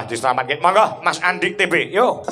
diselamatkan. Monggo Mas Andik TB. Yo.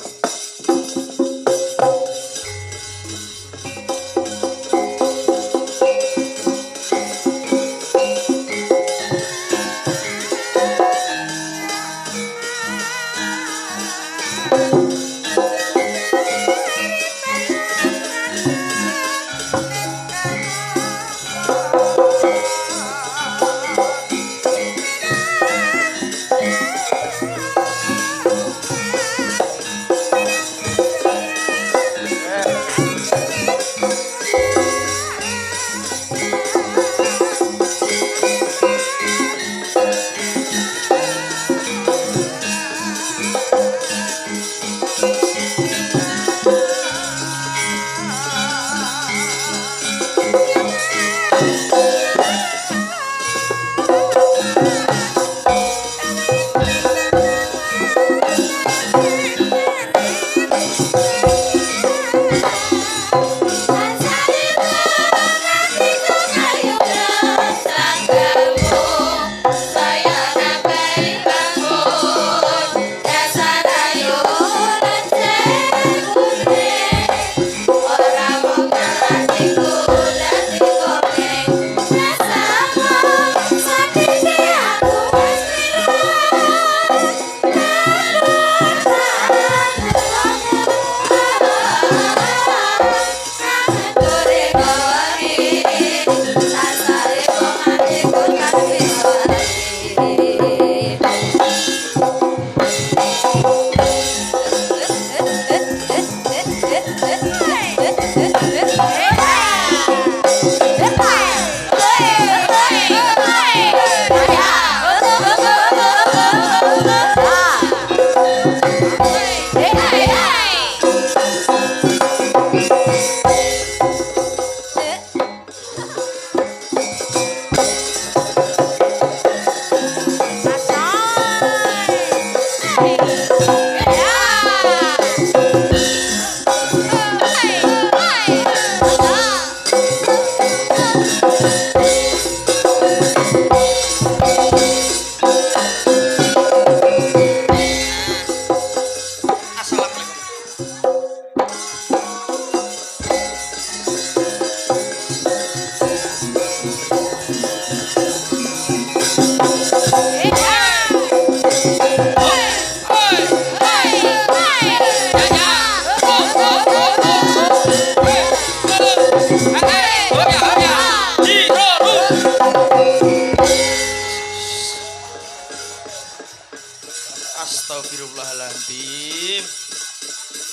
Astagfirullahaladzim.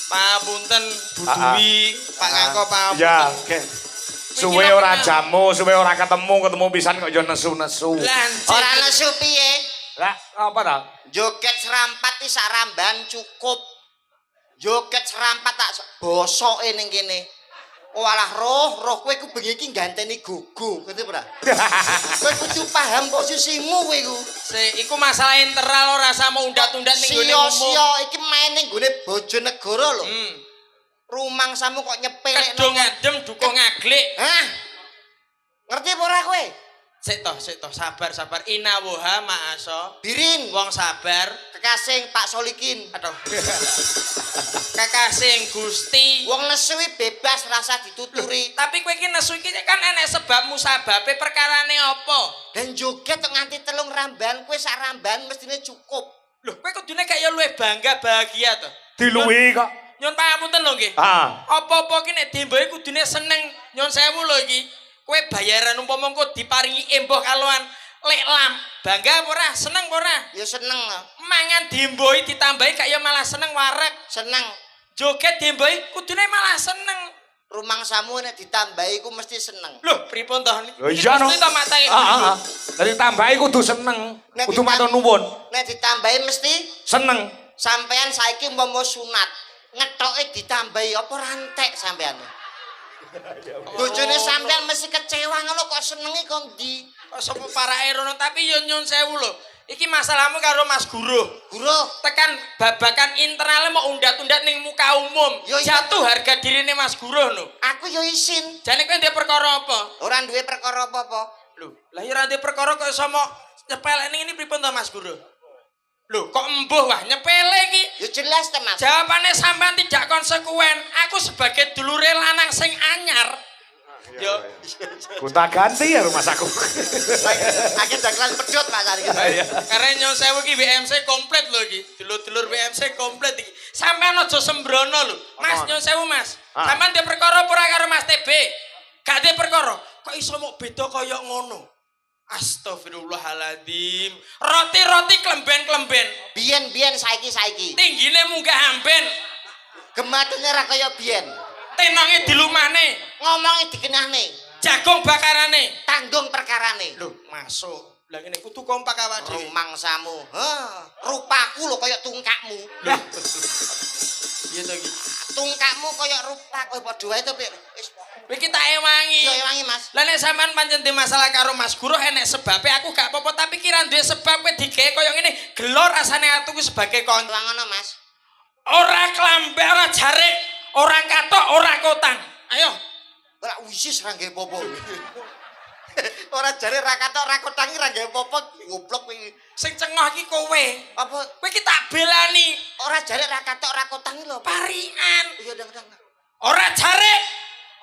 Papunten Budui, Pak Ngako papunten. Ya, oke. Suwe ora jamu, suwe ora ketemu pisan kok yo nesu-nesu. Ora nesu piye? Lah, apa ta? Joget serampat iki saramban cukup. Joget serampat tak bosoke ning kene. Walah roh kowe ku bengi iki ganteni gugu, ngerti ora? Kowe kudu paham posisimu kowe ku. Iku masalah internal ora sama undat-undat ning gone umum. Sia-sia iki main ning gone Bojonegoro lho. Rumangsamu kok nyepelek. Kedung adem dukung ngaglik. Hah? Ngerti apa ora kowe? Sik toh, sabar. Inawoha ma'aso. Birin Wong sabar. kekasih Pak Solikin. Aduh. Kakasing Gusti. Wong nesu bebas rasa dituturi. Tapi kowe iki nesu iki kan enek sebabmu sababe perkarane apa? Dan joget kok nganti telung ramban, kowe sak ramban mestine cukup. Loh, kowe kudune kaya luwih bangga bahagia to. Diluwi kok. Nyon pangapunten lho nggih. Apa-apa ki nek demboe kudune seneng. Nyon sewu lho iki. Kowe bayaran umpama engko diparingi embuh kaloan lek lam. Bangga apa ora? Seneng apa ora? Ya seneng lah. Mangan demboe ditambahi kaya malah seneng wareg. Seneng. Joget demboe kudune malah seneng. Rumangsamu nek ditambahi ku mesti seneng. Loh, pripun toh? Lho iya no. Mesti to matake. Dari tambahi kudu seneng. Nek Kudu matur nuwun. Nek ditambahi mesti Seneng. sampean saiki umpama sunat, ngetoke ditambahi apa rantek sampean. Bojone sampean mesti kecewa ngono kok senengi kok ndi? Kok sapa parake rono tapi yo nyun sewu lho. Iki masalahmu karo Mas Guru. Guru, Tekan babakan internalnya mau undat-undat ning muka umum. Yo, iya. Jatuh harga dirine Mas Guru lho. aku yo isin. Jane kowe ndek perkara apa? Ora duwe perkara apa-apa. Lho, lah ya ora ndek perkara kok iso mo nyepelek ning ini pripun to Mas Guru? Lho, kok embuh wah nyepele iki. Ya jelas ta, Mas. Jawabannya sampean tidak konsekuen. Aku sebagai dulure lanang sing anyar. Yo, Kuta ganti ya rumah saku. Akhir dagelan pedhot Mas hari Iya. karena nyon sewu iki BMC komplit lho iki. Dulur-dulur BMC komplit iki. Sampean aja sembrono lho. Mas nyon sewu Mas. Sampean dia perkara apa ora karo Mas TB? Gak dia perkara. Kok iso mok beda kaya ngono? Astagfirullahaladzim. Roti-roti klemben-klemben. Biyen saiki. Tinggine munggah amben. Gematene ra kaya biyen. Tenonge dilumahne. Ngomonge dikenahne. Jagung bakarane. Tanggung perkarane. Lho, masuk. Lah ngene kudu kompak awak dhewe. Mangsamu. Rupaku lho kaya tungkakmu. Iya to iki. Tungkakmu kaya rupaku padha wae to, Pik. Wis. Kowe iki tak ewangi. Iya ewangi, Mas. Lah nek sampean pancen di masalah karo Mas Guru enek sebabe aku gak apa-apa tapi kira duwe sebab kowe digawe kaya ngene. Gelor rasane atuku sebagai kanca. Ora ngono, Mas. Ora klambe, ora jarik, ora katok, ora kotan. Ayo. Ora wisis ra nggae popo. Ora jare ra katok ra kotangi ra nggae popo goblok kuwi. Sing cengah iki kowe. Apa Kowe iki tak belani. ora jare ra katok ra kotangi lho. Parian. Iya dang. Ora jarik,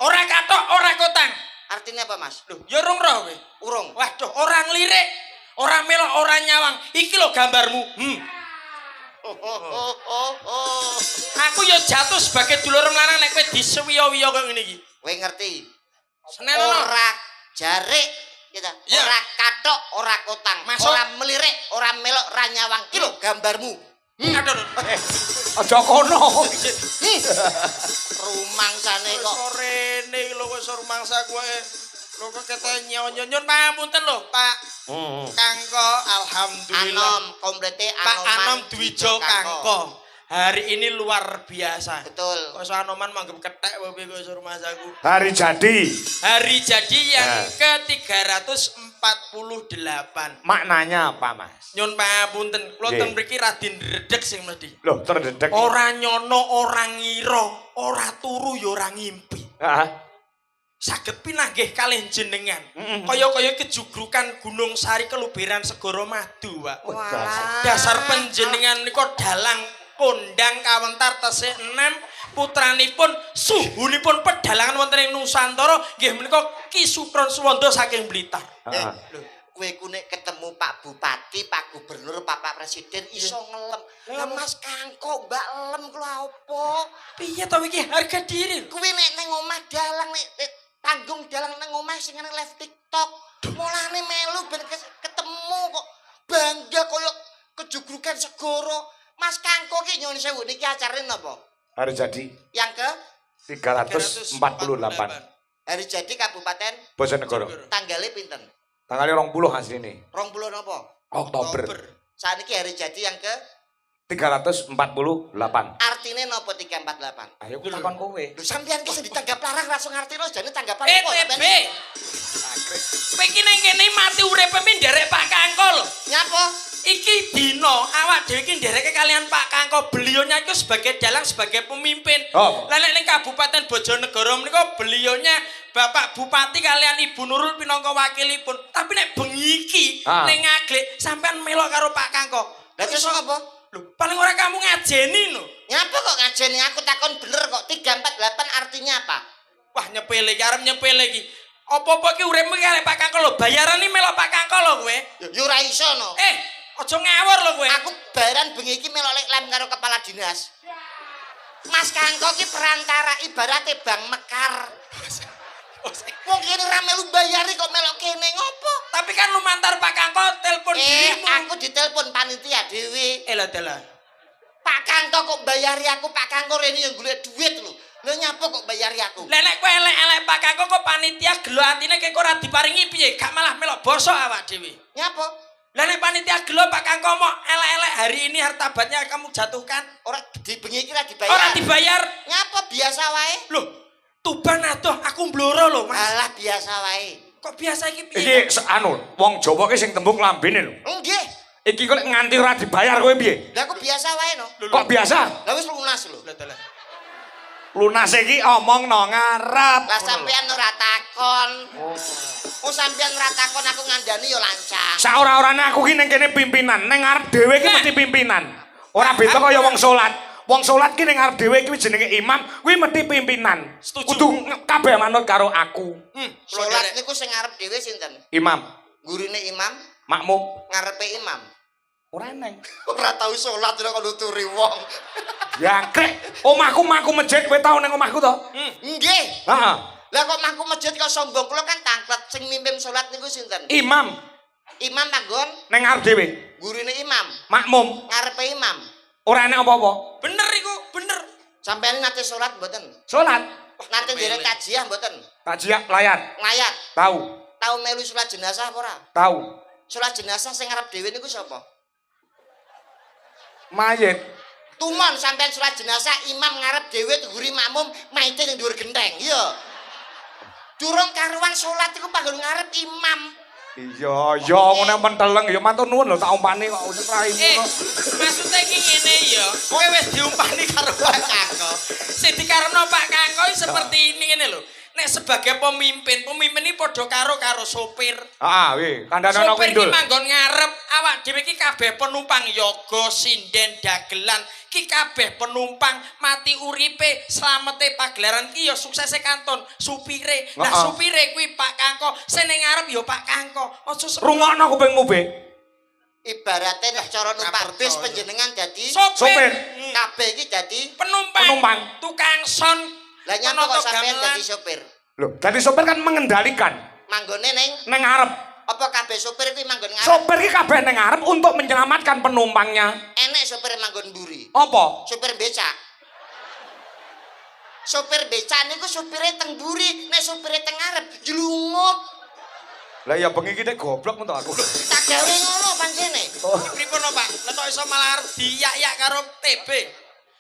ora katok, ora kotang. Artinya apa, Mas? Lho, ya urung roh kowe. Urung. Waduh, ora ngelirik, ora melok, ora nyawang. Iki lho gambarmu. Aku ya jatuh sebagai dulur lanang nek kowe disewiya-wiya kaya ngene iki. Kowe ngerti? Senen Ora jarik gitu. Ya. Ora katok, ora kotang. Masuk. Ora melirik, ora melok, ora nyawang. Ki lho gambarmu. Aduh. Aja kono. Rumangsane kok. Sorene iki lho wis rumangsa kowe. Lho kok kete nyonyon pamunten lho, Pak. Kangko alhamdulillah. Anom komplete Pak Anoman Anom Dwijo Kangko. Hari ini luar biasa. Betul. Kok Anoman manggep kethek wae kowe wis rumangsaku. Hari jadi. Hari jadi yang ke-348. Maknanya apa, Mas? Nyun pamunten, kula Nggih. teng mriki radin redeg sing mesti. Loh, terdedek. Ora nyono, ora ngira, ora turu ya ora ngimpi. Heeh. Saged pinanggih kalih jenengan. Kaya-kaya kejugrukan Gunung Sari keluberan Segara Madu, Pak. Walah. Dasar panjenengan nika dalang kondang kawentar tesih 6 putranipun suhunipun pedalangan wonten ing Nusantara nggih menika Ki Supron Suwanda saking Blitar. Heeh. Lho, Kowe ku nek ketemu Pak Bupati, Pak Gubernur, Bapak Presiden iso ngelem. Lah Mas Kangko, Mbak Lem ku lha opo? piye to iki harga diri? Kuwi nek ning omah dalang nek tanggung dalang nang omah sing nang live TikTok. Mulane melu ben ketemu kok bangga koyo kejugrukan segoro. Mas Kangko ki nyuwun sewu niki acarane napa? Hari jadi Yang ke 348. hari jadi Kabupaten Bojonegoro. tanggalnya pinten? Tanggalnya 20 asline. 20 napa? Oktober. Saat ini hari jadi yang ke 348. artinya napa 348? Ayo ku takon kowe. Lho sampean ki sing ditanggap larang langsung ngerti lho jane tanggap larang kok TB. sampean. Kowe iki ning kene mati uripe nderek Pak Kangko lho. Nyapa? Iki dino awak dhewe iki ndereke kalian Pak Kangko. Beliaunya itu sebagai dalang sebagai pemimpin. Oh. Lah nek ning Kabupaten Bojonegoro menika beliaunya Bapak Bupati kalian Ibu Nurul pinangka wakilipun. Tapi nek bengi iki ning Ngaglik sampean melok karo Pak Kangko. Lah terus apa? Lho, paling ora kamu ngajeni lho. Nyapa kok ngajeni aku takon bener kok 348 artinya apa? Wah nyepele iki arep nyepele iki. Apa-apa ki uripmu karo Pak Kangko lho. Bayaran iki melok Pak Kangko lho kowe. Ya ora iso no. Aja ngawur lho kowe. Aku bayaran bengi iki melok lem karo kepala dinas. Mas Kangko ki perantara ibaratnya Bang Mekar. Wong kene ra melu bayari kok melok kene ngopo? Tapi kan lumantar Pak Kangko telepon dirimu. Aku ditelepon panitia dhewe. Elah dalah. Pak Kangko kok bayari aku, Pak Kangko rene yang golek duit lho. Lha nyapa kok bayari aku? Lah nek kowe elek-elek Pak Kangko kok panitia gelo atine kek ora diparingi piye? Gak malah melok bosok awak dhewe. Nyapa? Lah nek panitia gelo Pak Kangko mau elek-elek hari ini hartabatnya kamu jatuhkan. Ora di bengi iki ra dibayar. Ora dibayar. Nyapa biasa wae? Loh, Tuban adoh aku mbloro lho, Mas. Alah biasa wae. Kok biasa iki piye? Iki wong Jawa ki sing tembung lambene lho. Nggih. Iki kok nganti ora dibayar kowe piye? Lah aku biasa wae no. Kok biasa? Lah wis lunas lho. Lah dalah. Lunas iki omong no ngarep. Lah sampean ora takon. Oh sampean ora takon aku ngandani ya lancang. Sak ora-orane aku ki ning kene pimpinan, ning ngarep dhewe ki mesti pimpinan. Ora beda kaya wong salat. Wong salat ki ning ngarep dhewe ki jenenge imam, kuwi mesti pimpinan. Kudu kabeh manut karo aku. Salat niku sing ngarep dhewe sinten? Imam, Gurine imam, makmum, ngarepe imam. ora eneng. Ora tau salat kok nuturi wong. Jangkrik, omahku masjid kowe tau ning omahku to? Nggih. Heeh. Lah kok mangku masjid kok sombong kula kan tangklet sing mimpin salat niku sinten? Imam Imam manggon ning ngarep dhewe. gurine imam, Makmum, ngarepe imam. ora enek apa-apa. Bener iku, bener. Sampeyan nate salat mboten? Salat, Nate nderek kajiah mboten? takjiah layar. Nglayat. Tahu, Tau melu salat jenazah apa ora? tahu. Salat jenazah sing ngarep dhewe niku sapa? Mayit. Tumon sampean salat jenazah imam ngarep dhewe guri makmum maite ning dhuwur genteng. Iya. Durung karuan salat iku panggon ngarep imam. Iya, ya ngene menteleng ya matur nuwun lho tak umpani kok ora ngono. Maksudnya iki ngene ya. Kowe wis diumpani karo Pak Kangko. Sing dikarepno Pak Kangko seperti ini ngene lho. Nek sebagai pemimpin ini padha karo sopir. Heeh, wi, kandhane ana Sopir kindul. iki manggon ngarep, awak dhewe iki kabeh penumpang yoga, sinden, dagelan. Ki kabeh penumpang mati uripe, slamete pagelaran ki ya suksese kanton supire. Lah supire kuwi Pak Kangko, sing ning ngarep ya Pak Kangko. Aja Rungokno kupingmu, Be. Ibarate nek cara numpak bis panjenengan dadi Sopir. kabeh iki dadi penumpang. Tukang son. lah nyapa kok sampean dadi sopir? Loh, dadi sopir kan mengendalikan. Manggone ning Ning ngarep. apa kabeh sopir kuwi manggon ngarep? Sopir iki kabeh ning ngarep untuk menyelamatkan penumpangnya. Enek sopir manggon mburi. Apa? Sopir becak. Sopir becak niku sopire teng mburi, nek sopire teng ngarep jlungup. Lah ya bengi iki nek goblok men to aku. Tak gawe ngono pancene. Pripun Pak? Lah kok iso malah arep diyak-yak karo TB.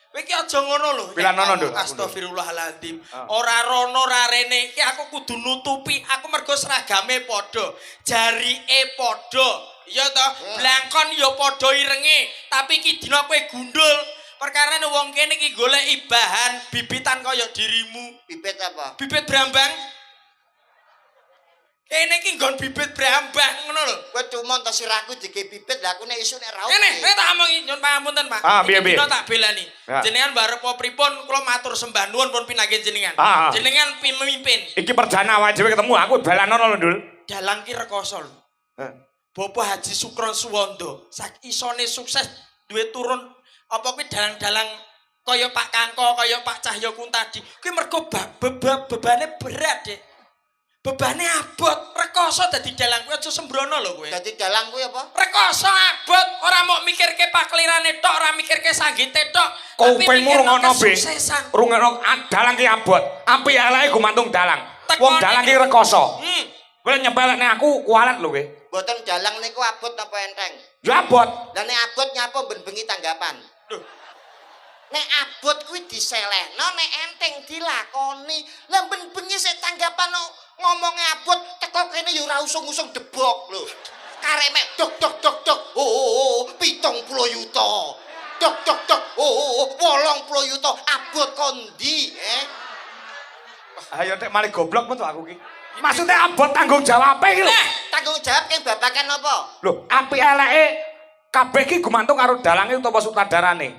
Kowe iki aja ngono lho. Pilanono, Nduk. Astagfirullahaladzim. Ora rono ora rene iki aku kudu nutupi. Aku mergo seragame padha, jarike padha. Iya toh, blangkon ya padha irenge, tapi iki dina kowe gundul. Perkarane wong kene iki goleki bahan bibitan kaya dirimu. Bibit apa? Bibit brambang. Kene iki nggon bibit brambang ngono lho. Kowe cuma to sirahku dike bibit, lah aku nek isu nek raut. Kene, kowe tak omongi nyun pangapunten, Pak. Ah, piye, piye? Dina tak belani. Ya. Jenengan barep apa pripun kula matur sembah nuwun pun pinanggih jenengan. Ah. Jenengan pemimpin. Iki perdana awake dhewe ketemu aku balanono lho, Ndul. Dalang ki rekoso lho. Bapak Haji Sukron Suwondo sak isone sukses duwe turun apa kuwi dalang-dalang kaya Pak Kangko, kaya Pak Cahyo Kuntadi. Kuwi mergo bebane berat, Dek. Bebane abot, rekoso dadi dalang kuwi aja sembrono lho kowe. Dadi dalang kuwi apa? Rekoso abot, ora mau mikirke paklirane tok, ora mikirke sanggite tok. Kupingmu rungono, Be. Kesuksesan. Rungono dalang ki abot. Apik eleke gumantung dalang. Wong Tekone dalang ki iki. rekoso. Hmm. Kowe nyepelekne aku kualat lho kowe. Boten dalang niku abot apa enteng? Ya abot. Lah nek abot nyapa ben bengi tanggapan. Duh. Nek abot kuwi diselehno, nek enteng dilakoni. Lah ben bengi sik tanggapan ngomongnya abot teko kene ya ora usung-usung debok lho. Karek mek dok dok dok dok. Oh, 70 yuta. Dok dok dok. Oh, 80 yuta. Abot kondi, Ayo nek malih goblok men to aku ki. Maksudnya abot tanggung jawabe iki lho. Nah, tanggung jawab keng babakan apa? Lho, apik eleke kabeh ki gumantung karo dalange utawa sutradarane.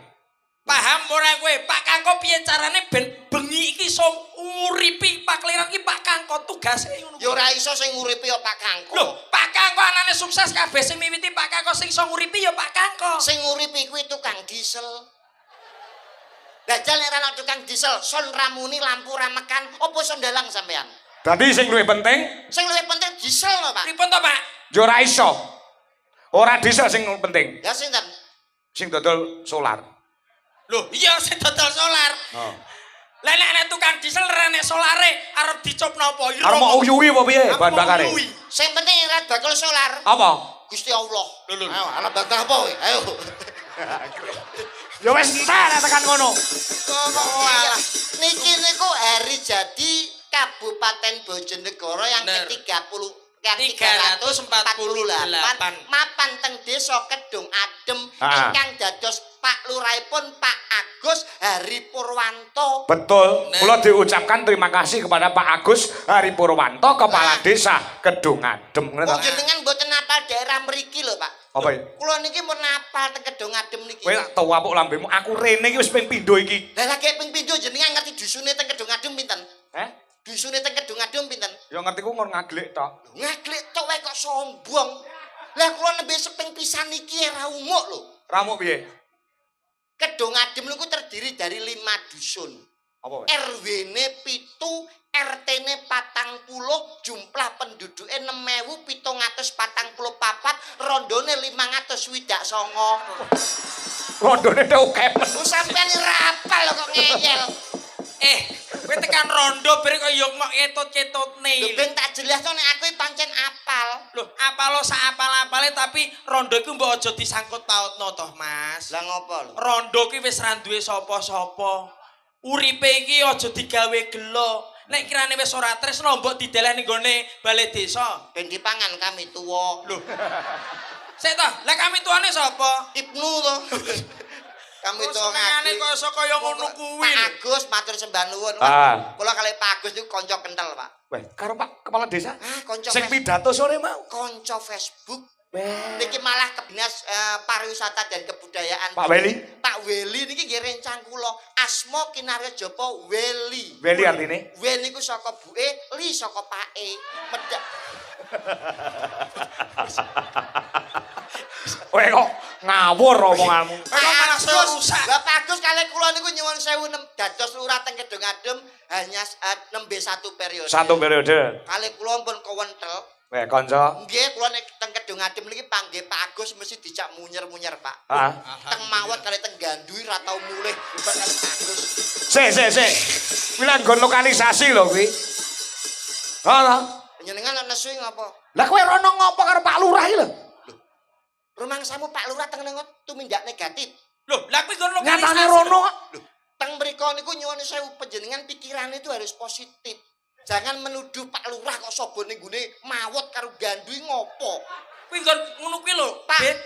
Paham ora kowe? Pak Kangko piye carane ben bengi iki iso nguripi pakliran iki Pak Kangko tugase ngono. Ya ora iso sing nguripi ya Pak Kangko. Lho, Pak Kangko anane sukses kabeh sing miwiti Pak Kangko sing iso nguripi ya Pak Kangko. Sing nguripi kuwi tukang diesel. Dajal nek ora tukang diesel, son ramuni lampu ramekan, opo son dalang sampean? Dadi sing luwih penting, Sing luwih penting diesel lho, Pak. Pripun to, Pak? ya ora iso. Ora desa sing penting, Ya sinten? sing dodol solar. Lho, iya sing dodol solar. Oh. Lah nek tukang diesel nek solare arep dicopno apa? Arep mau uyuwi apa piye bahan bakare? Sing penting ora bakal solar. Apa? Gusti Allah. Lho. Ayo, ana bantah apa kowe? Ayo. Ya wis entar tekan ngono. Alah, niki niku hari jadi Kabupaten Bojonegoro yang Bener. ke-30 348. mapan teng Desa Kedung Adem Ah. ingkang dados Pak Lurahipun Pak Agus Hari Purwanto. Betul. Kula diucapkan terima kasih kepada Pak Agus Hari Purwanto, Kepala Desa Kedung Adem. Ngono Wong ta? jenengan mboten apal daerah mriki lho, Pak. Apa ya? Kula niki mun apal teng Kedung Adem niki. Kowe tak tau apuk lambemu. Aku rene iki wis ping pindho iki. Lah lagi ping pindho jenengan ngerti dusune teng Kedung Adem pinten? Heh? Dusune teng Kedung Adem pinten? Ya ngerti ku ngon ngaglik tok. Ngaglik tok wae kok sombong. Lah kula nembe seping pisan iki ora umuk lho. Ramuk piye? Kedung Adem niku terdiri dari 5 dusun. Apa wae? RW-ne 7, RT-ne 40, jumlah penduduknya 6.744, rondone 529. Rondone tau kemen. Lu sampean rapal kok ngeyel. Kowe tekan rondo bareng kok yo mok ketut-ketutne. Lho ben tak jelasno nek aku iki pancen apal. Lho, apalo sak apal-apale tapi rondo iku mbok aja disangkut pautno toh, Mas. Lah ngopo lho? Rondo ki wis ra duwe sapa-sapa. Uripe iki aja digawe gelo. Nek kirane wis ora tresno mbok dideleni nggone balai desa. Ben dipangan kami tuwa. Lho. Sik toh, lah kami tuane sapa? Ibnu to. Kami tuwa ngene ngati. kok iso kaya ngono kuwi. Pak Agus matur sembah nuwun. Ah. Kula kali Pak Agus niku kanca kental, Pak. Weh, karo Pak Kepala Desa. Ah, kanca Sing pidato sore mau. kanca Facebook. Weh. Niki malah Dinas Pariwisata dan Kebudayaan. Pak Weli. Pak Weli niki nggih rencang kula. Asma Kinarya Japa Weli. Weli artine? Weli niku saka buke, li saka pake. Medhak. Weh kok ngawur omonganmu. Kok malah rusak. Lah Pak Agus kalih kula niku nyuwun sewu dados lurah teng Kedung Adem hanya nembe 1 periode. Satu periode. Kalih kula pun kewentel. Weh, kanca. Nggih, kula nek teng Kedung Adem niki panggih Pak Agus mesti dicak munyer-munyer, Pak. Ah. Teng Mawat kali teng Gandui ra tau mulih Pak Agus. Sik. Kuwi lan nggon lokalisasi lho kuwi. Halo. Jenengan ana nesu ngapa? Lah kowe rono ngopo karo Pak Lurah iki lho? Rumangsamu Pak Lurah teng nengot tumindak negatif. Lho, lah kuwi nggon Nyatane lokalisasi. rono. Teng mriko niku nyuwun sewu panjenengan pikiran itu harus positif. Jangan menuduh Pak Lurah kok sobo ning gune Mawat karo Gandui ngopo. Kuwi nggon ngono kuwi lho. Pak Bet.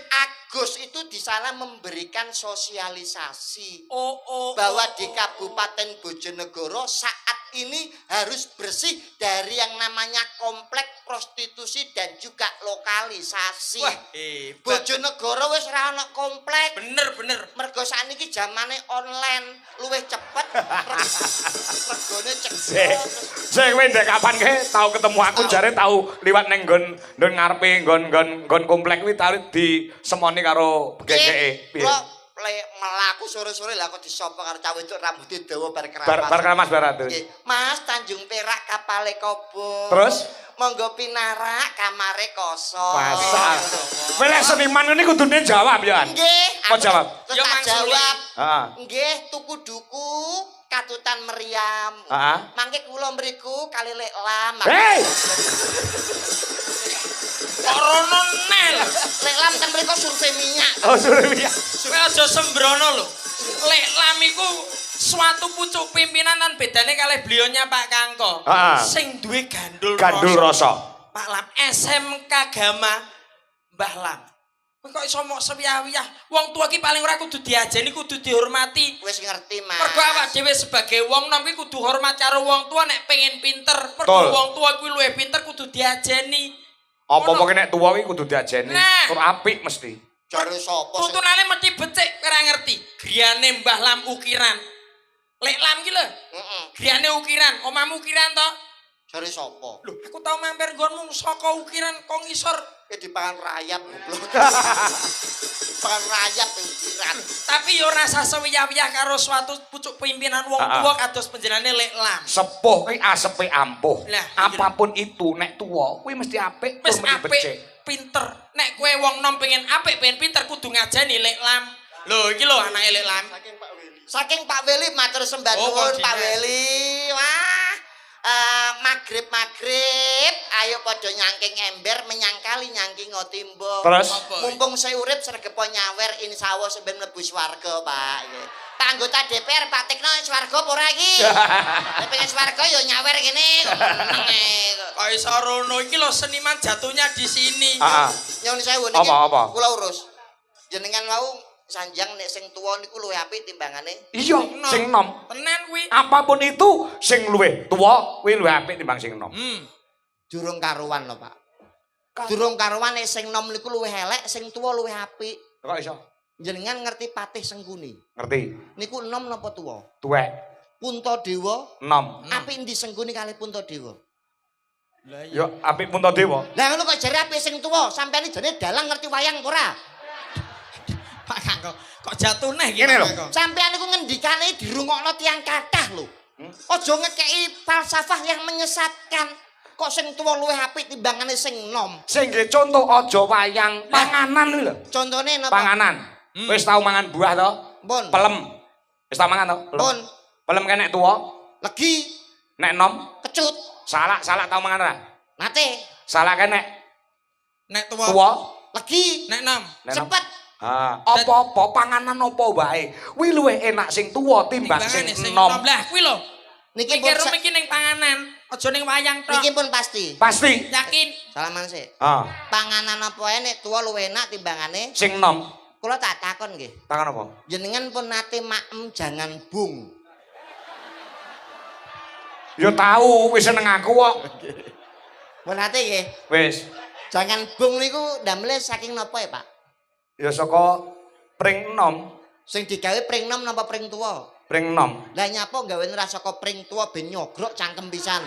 Agus itu di sana memberikan sosialisasi Oh. bahwa di Kabupaten Bojonegoro saat ini harus bersih dari yang namanya komplek prostitusi dan juga lokalisasi. Wah, hebat. Bojonegoro wis ora ana komplek. Bener. Mergo sakniki zamane online, luwih cepet. Regane Sik. cepet. Sik kowe ndek kapan ke tau ketemu aku jare tau liwat ning nggon ngarepe nggon komplek kuwi tau disemoni karo gegeke. Piye? Kula melaku sore-sore lah kok disapa karo cah wedok rambutnya dawa bar keramas. Bar keramas barat. Nggih. Mas Tanjung Perak kapale kobo. Terus? Monggo pinarak kamare kosong. Pasar. Kowe lek seniman ngene kudune jawab ya. Nggih. Kok jawab? Terus Yo, tak Mang Suli. jawab. Heeh. Nggih, tuku duku katutan meriam. Heeh. Mangke kula mriku kali lek lam. Hei! Korono nel. Lek lam ten mriku survei minyak. Oh, Surya. Kowe aja sembrono lho. Lek lam iku suatu pucuk pimpinan lan bedane kalih beliaunya Pak Kangko. Ah. Sing duwe gandul Rasa. Pak Lam SMK Gama Mbah Lam. Kowe kok iso mok sewiyah-wiyah. Wong tua ki paling ora kudu diajeni, kudu dihormati. Wis ngerti, Mas. Mergo awak dhewe sebagai wong nom kuwi kudu hormat karo wong tua nek pengen pinter. Mergo Betul. wong tua kuwi luwih pinter kudu diajeni. Apa-apa nek tuwa kuwi kudu diajeni. Nah. Tur apik mesti. Jare sapa sing Tutunane mesti becik ora ngerti. Griyane Mbah Lam ukiran. Lek Lam ki lho, Heeh. griyane ukiran, omahmu ukiran to? Jare sapa? Lho, aku tau mampir nggonmu saka ukiran kok ngisor. Dipangan rayap goblok. Pangan rayap pikiran. Tapi yo rasa sewiyah-wiyah karo suatu pucuk pimpinan wong tua kados panjenengane Lek Lam. Sepuh kuwi asepe ampuh. Lah, Apapun itu nek tuwa kuwi mesti apik Wis tur mesti apik, becik. pinter. Nek kowe wong nom pengen apik, pengen pinter kudu ngajeni Lek Lam. Lho, iki lho anake Lek Lam. Saking Pak Weli matur sembah Oh, nuwun kok Pak dinas. Weli. Wah. Magrib ayo padha nyangking ember menyangkali nyangking ngotimbo. Terus? Apa? Mumpung saya urip sregepo nyawer insyaallah sampeyan mlebu swarga, Pak. Nggih. Pak anggota DPR Pak Tekno swarga apa ora iki? Nek pengen swarga ya nyawer kene. Meneng ae. Kok iso rono iki lho seniman jatuhnya di sini. Heeh. Nyuwun sewu niki. Apa? Kula urus. Jenengan mau Sanjang nek sing tuwa niku luwih apik timbangane. Iya, sing enom. Tenan kuwi. Apapun itu sing luwih tuwa kuwi luwih apik timbang sing enom. Durung karuan lho, Pak. Durung karuan nek sing enom niku luwih elek, sing tuwa luwih apik. Kok iso? Jenengan ngerti Patih Sengkuni? Ngerti? Niku enom napa tuwa? Tuwek. Puntadewa Enom. apik endi Sengkuni kalih Puntadewa? Lah iya. Yo apik Puntadewa. Lah ngono kok jare apik sing tuwa, sampeyan jane dalang ngerti wayang ora? Pak Kakak kok jatuh neh iki. Ngene lho. Sampeyan niku ngendikane dirungokno tiyang kathah lho. Aja ngekeki falsafah yang menyesatkan. Kok sing tuwa luwih apik timbangane sing enom. Sing nggih contoh aja wayang panganan iki lho. Contone napa? Panganan. Wis tau mangan buah to? Pun. Pelem. Wis tau mangan to? Pun. Pelem kenek tuwa, Legi, nek enom, kecut, salak tau mangan ora? nate, Salak kenek Nek tuwa. tuwa, legi, Nek nom. nek enom. cepet. Apa-apa panganan apa wae. Kuwi luwih enak sing tuwa timbang sing enom. Lah kuwi lho. Niki Mikir pun iki ning panganan, aja ning wayang tok. niki pun pasti. Pasti. Yakin? Salaman sih. Ah, Panganan apa wae nek tuwa luwih enak timbangane. sing enom. Kula tak takon nggih. Tangan apa? Jenengan pun nate maem jangan bung. Yo tahu wis seneng aku kok. Pun nate nggih. Wis. Jangan bung niku ndamel saking napa ya, Pak? Ya saka pring enom, Sing digawe pring nom napa pring tuwa? pring enom. Lah nyapa gawe ora saka pring tuwa ben nyogrok cangkem pisan.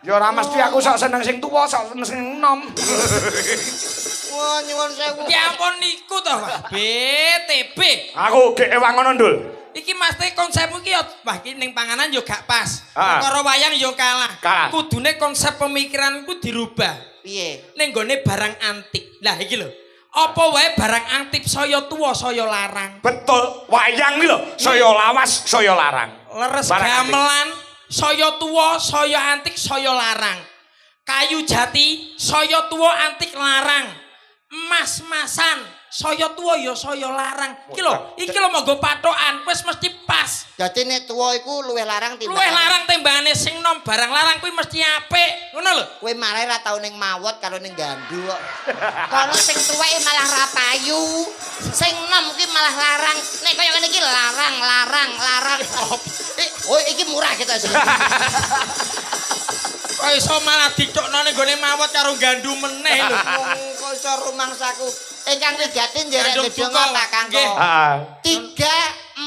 Ya ora mesti aku sok seneng sing tuwa, sok seneng sing enom. Wah, nyuwun sewu. Ya ampun niku to, Pak. BTB. Aku gek ewang ngono, Ndul. Iki mesti konsepmu iki wah iki ning panganan yo gak pas. Ah. Perkara wayang yo kalah. Kalah. Kudune konsep pemikiranku dirubah. Piye? Ning gone barang antik. Lah iki lho. Apa wae barang antik saya tuwa saya larang. Betul, wayang iki lho, saya lawas, saya larang. Leres Barang antik. gamelan saya tuwa saya antik saya larang. Kayu jati saya tuwa antik larang. Emas-masan saya tuwa ya saya larang. Iki lho monggo patokan wis mesti pas. Dadi nek tuwa iku luwih larang timbang. Luwih larang tembangane sing nom barang larang kuwi mesti apik. Ngono lho. Kowe malah ra tau ning mawot karo ning gandu kok. Kono sing tuweke malah ra payu. Sing nom ki malah larang. Nek kaya ngene iki larang. Oh, iki murah kita sih. Kok iso malah dicokno ning gone mawot karo gandu meneh lho. Kok iso rumangsaku. Ingkang wigatin nderek Gandum gedhe cukup. Pak Kangko. Nggih. Heeh.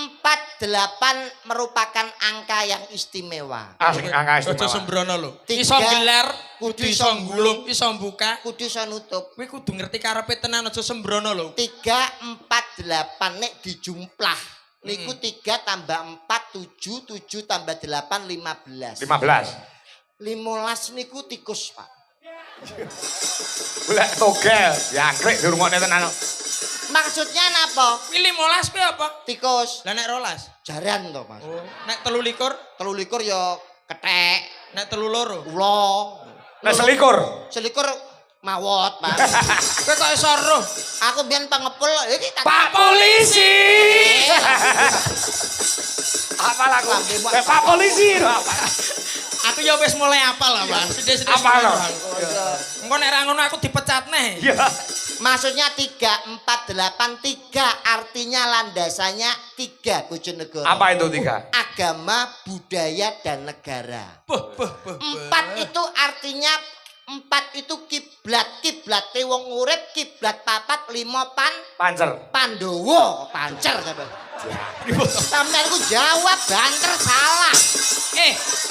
348 merupakan angka yang istimewa. Ah, sing angka Aja istimewa. sembrono lho. Tiga, Iso gelar, kudu kudu iso iso gulung, iso buka. Kudu iso nutup. Kowe kudu ngerti karepe tenan aja sembrono lho. 348 nek dijumplah niku 3 tambah 4 7 7 tambah 8 15. 15. 15 niku tikus, Pak. Golek togel, jangkrik dirungokne tenan. Maksudnya napa? Kuwi 15 kuwi apa? Tikus. Lah nek 12. Jaran to, Mas. Nek 23, 23 ya kethek, nek 32. ula. Nek selikur. Selikur mawot, Pak. Kowe kok iso roh? Aku biyen pengepul iki tak Pak Polisi. Apa lagu? Pak Polisi. Aku ya wis mulai apal lah, Mas. Sithik-sithik. Apal lho. Engko nek ra ngono aku dipecat neh. Iya. Maksudnya 348 artinya landasannya 3 Bojonegoro. Apa itu 3? Agama, budaya dan negara. Buh. 4 itu artinya 4 itu kiblat. Kiblate wong urip, kiblat 4 5 Pancer. Pandowo, pancer sampean. Sampeyan ku jawab banter salah.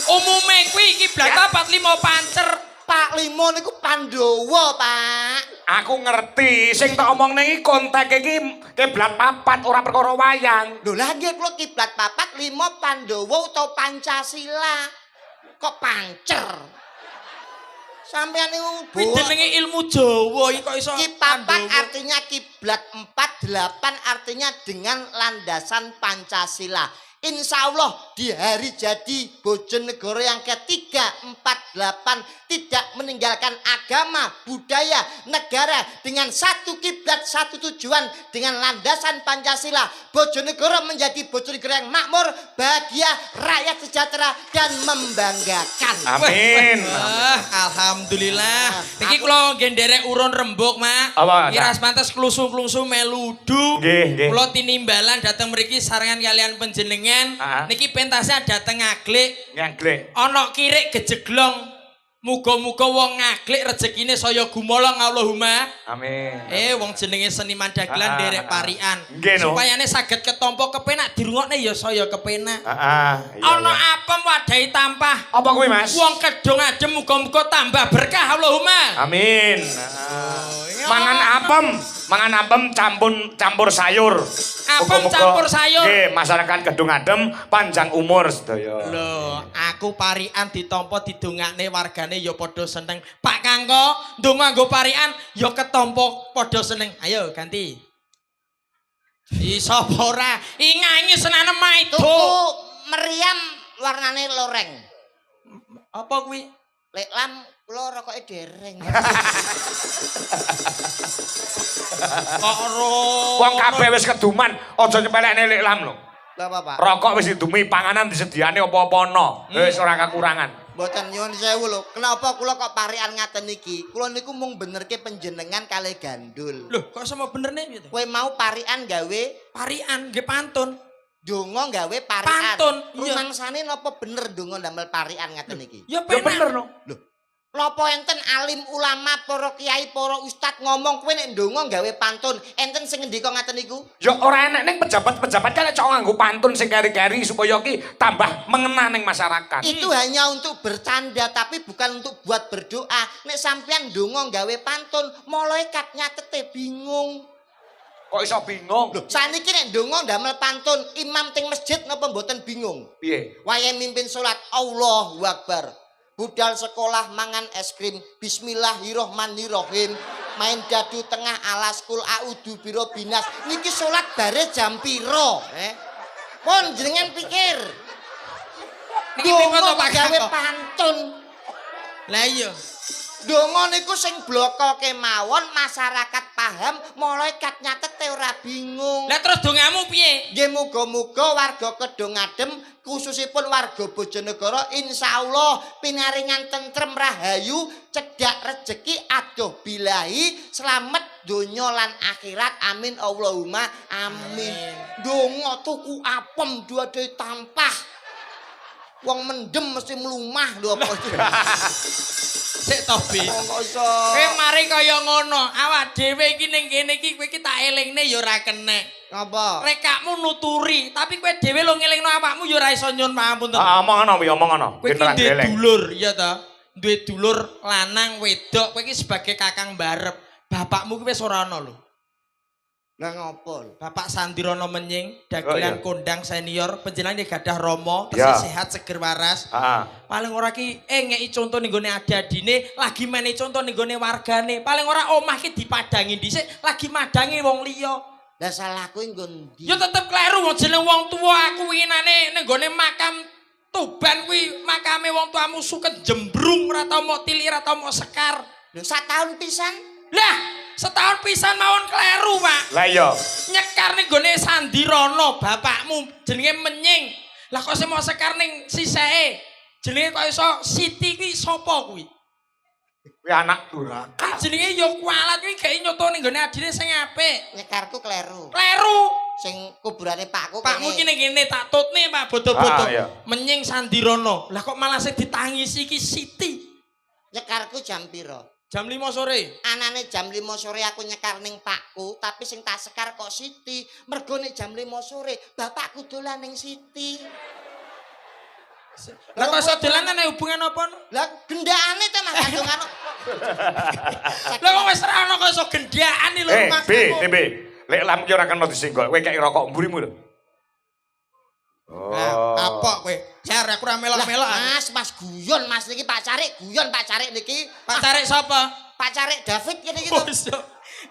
Umume kuwi kiblat 4 5 pancer. Pak Limo niku Pandowo, Pak. Aku ngerti, sing tak omong ning kontek iki kiblat papat ora perkara wayang. Lho lah nggih kula kiblat 4 5 Pandowo utawa Pancasila. Kok pancer? Sampeyan niku Kuwi jenenge ilmu Jawa iki kok iso. Papat artinya kiblat 4, 8 artinya dengan landasan Pancasila. insya Allah di hari jadi Bojonegoro yang ke-348 tidak meninggalkan agama, budaya, negara dengan satu kiblat, satu tujuan dengan landasan Pancasila. Bojonegoro menjadi Bojonegoro yang makmur, bahagia, rakyat sejahtera dan membanggakan. Amin. Alhamdulillah. Niki kula nderek urun rembug, Mak. Apa, Iki ras pantes klusu-klusu meludu. Nggih. Kula tinimbalan dateng mriki sarengan kalian panjenengan. Niki pentasnya dateng ngaglik. Ngaglik. Ana kirik gejeglong. Muga-muga wong ngaglik rezekine saya gumolong Allahumma. Amin. Wong jenenge seniman dagelan nderek parian. Nggih, no. Supayane saged ketampa kepenak dirungokne ya saya kepenak. Iya. Ana apem wadahi tampah. Apa kuwi, Mas? Wong kedong adem muga-muga tambah berkah Allahumma. Amin. Mangan apem campur sayur. Apem campur sayur. Nggih, masyarakat Kedung Adem panjang umur sedaya. Lho, aku parian ditampa didongakne wargane ya padha seneng. Pak Kangko, ndonga nggo parian ya ketampa padha seneng. Ayo ganti. Iso apa ora? Ingangi senane maido. Tuku meriam warnane loreng. Apa kuwi? Lek lam kula rokoke dereng. Kok ro. Wong kabeh wis keduman, aja nyepelekne lek lam lho. Lah apa, Pak? Rokok wis didumi, panganan disediane apa-apa ana. Wis ora kekurangan. Mboten nyuwun sewu lho. Kenapa kula kok parian ngaten iki? Kula niku mung benerke panjenengan kalih gandul. Loh, kok sama benerne piye to? Kowe mau parian gawe Parian nggih pantun. donga gawe parian. Pantun, iya. Rumangsane napa bener donga ndamel parian ngaten iki? Ya Ya bener no. Lho, napa enten alim ulama, para kiai, para ustad ngomong kowe nek ndonga gawe pantun, enten sing ngendika ngaten niku? Ya ora enek ning pejabat-pejabat kan cok nganggo pantun sing keri-keri supaya ki tambah mengena ning masyarakat. Itu hanya untuk bercanda tapi bukan untuk buat berdoa. Nek sampean ndonga gawe pantun, malaikat nyatete bingung. Kok iso bingung? Lho, saniki nek ndonga ndamel pantun, imam ting masjid napa mboten bingung? Piye? Wayahe mimpin salat Allahu Akbar. Budal sekolah mangan es krim. Bismillahirrohmanirrohim. Main dadu tengah alas kul a'udzu birobinas. Niki salat bare jam piro? Pun jenengan pikir. Niki pripun to Pak gawe Kangko? pantun. Lah iya. Donga niku sing bloko kemawon masyarakat paham, malaikat nyatete ora bingung. Lah terus dongamu piye? Nggih muga-muga warga Kedung Adem khususipun warga Bojonegoro insyaallah pinaringan tentrem rahayu, cedhak rejeki adoh bilahi, slamet donya lan akhirat. Amin Allahumma amin. Donga tuku apem duwe tampah. Wong mendem mesti mlumah lho apa iki. Sik to, Bi. Kok iso. Kowe mari kaya ngono, awak dhewe iki ning kene iki kowe iki tak elingne ya ora kenek. Apa? Rekakmu nuturi, tapi kowe dhewe lo ngelingno awakmu ya ora iso nyuwun pangapunten. Omong ana piye omong ana. Kowe iki duwe dulur, iya ta? Duwe dulur lanang wedok, kowe iki sebagai kakang barep. Bapakmu ki wis ora ana lho. Lah ngopo? Bapak Sandirono Menying, dagelan kondang senior, panjenengan gadah rama, Ya. tesih sehat seger waras. Paling ora ki ngeki conto ning gone adi-adine, lagi mene conto ning gone wargane. Paling ora omah ki dipadangi dhisik, lagi madangi wong liya. Lah salahku nggo ndi? Ya tetep kleru wong jeneng wong tuwa aku winginane ning gone makam Tuban kuwi makame wong tuamu suket jembrung ora tau mok tili ora tau mok sekar. Lho sak taun pisan. Lah, setahun pisan mawon kleru, Pak. Lah iya. Nyekar ning gone Sandirono bapakmu jenenge Menying. Lah kok sing mau sekar ning siseke jenenge kok iso Siti kuwi sapa kuwi? Kuwi anak durhaka. Jenenge ya kualat kuwi gak nyoto ning gone adine sing apik. Nyekarku kleru. Kleru. Sing kuburane pakku Pakmu ki ning kene tak tutne Pak bodo-bodo. Iya. Menying Sandirono. Lah kok malah sing ditangisi iki Siti. Nyekarku jam piro? Jam 5 sore. Anane jam 5 sore aku nyekar ning pakku, tapi sing tak sekar kok Siti. Mergo nek jam 5 sore bapakku dolan ning Siti. Lah kok iso dolanan hubungan apa? Lah gendakane ta Mas kandungan. Lah kok wis ora ono kok iso gendakane lho Mas. B. Lek lam ki ora kena disenggol. Kowe kek rokok mburimu lho. Nah, apa kowe? Jar aku ora melok-melok. Mas guyon Mas niki Pak Carik, guyon Pak Carik niki. Pak Carik sapa? Pak Carik David ngene iki. Bosok.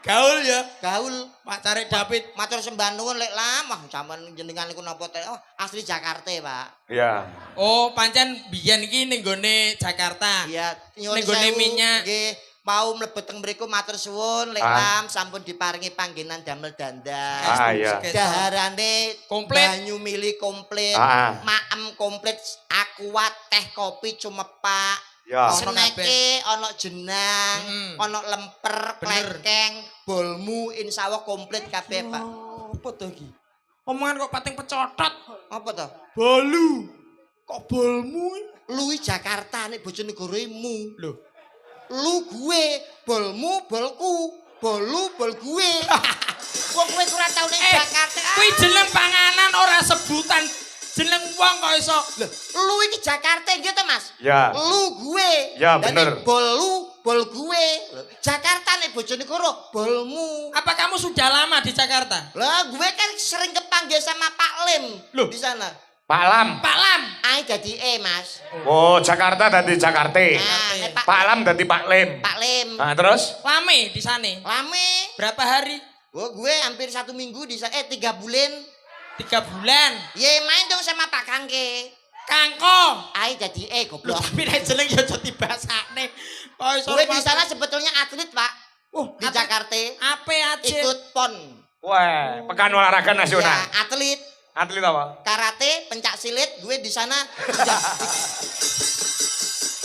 Gaul ya. Gaul. Pacare David. Matur sembah nuwun lek lamah sampean jenengan niku napa teh? Oh, asli Jakarta, Pak. Iya. Oh, pancen biyen iki ning gone Jakarta. Iya, nyuwun Ning gone sewu. minyak. Nggih, mau mlebet teng mriku matur suwun lek lam sampun diparingi panggenan damel dandan. Ah, iya. Daharane Komplit. banyu mili komplit, Ah. maem komplit, aqua teh kopi cumepak. Ya. Ono Seneke ana jenang, ana lemper, Bener. klekeng, bolmu insyaallah komplit kabeh, Pak. Apa to iki? Omongan kok pating pecotot. Apa to? Bolu. Kok bolmu? Luwi Jakarta nek Bojonegoro mu. Lho. Lu gue, bolmu bolku, bolu bol gue. Wong kowe ora tau ning Jakarta. Kuwi jeneng panganan ora sebutan. Jeneng wong kok iso. Lho, lu iki Jakarta nggih to, Mas? Ya. Lu gue. Ya, Dan bener. nek bolu bol gue. Lho, Jakarta nek Bojonegoro bolmu. Apa kamu sudah lama di Jakarta? Lah, gue kan sering kepanggil sama Pak Lim Loh. di sana. Pak Lam. Pak Lam. Ai dadi Mas. Oh, Jakarta dadi Jakarta. Nah, nek Pak Lam dadi Pak Lim. Pak Lim. Nah, terus? Lame di sana. Lame. Berapa hari? Oh, gue hampir 1 minggu di sana. 3 bulan. 3 bulan. Ye main dong sama Pak Kangke. Kangko. Ai jadi Loh, goblok. tapi nek jeneng ya aja dibasakne. Kok iso. Gue di sana sebetulnya atlet, Pak. Di Jakarta Ape aja. ikut PON. Wah, pekan olahraga nasional. Ya, atlet Atlet apa? karate, pencak silat, gue di sana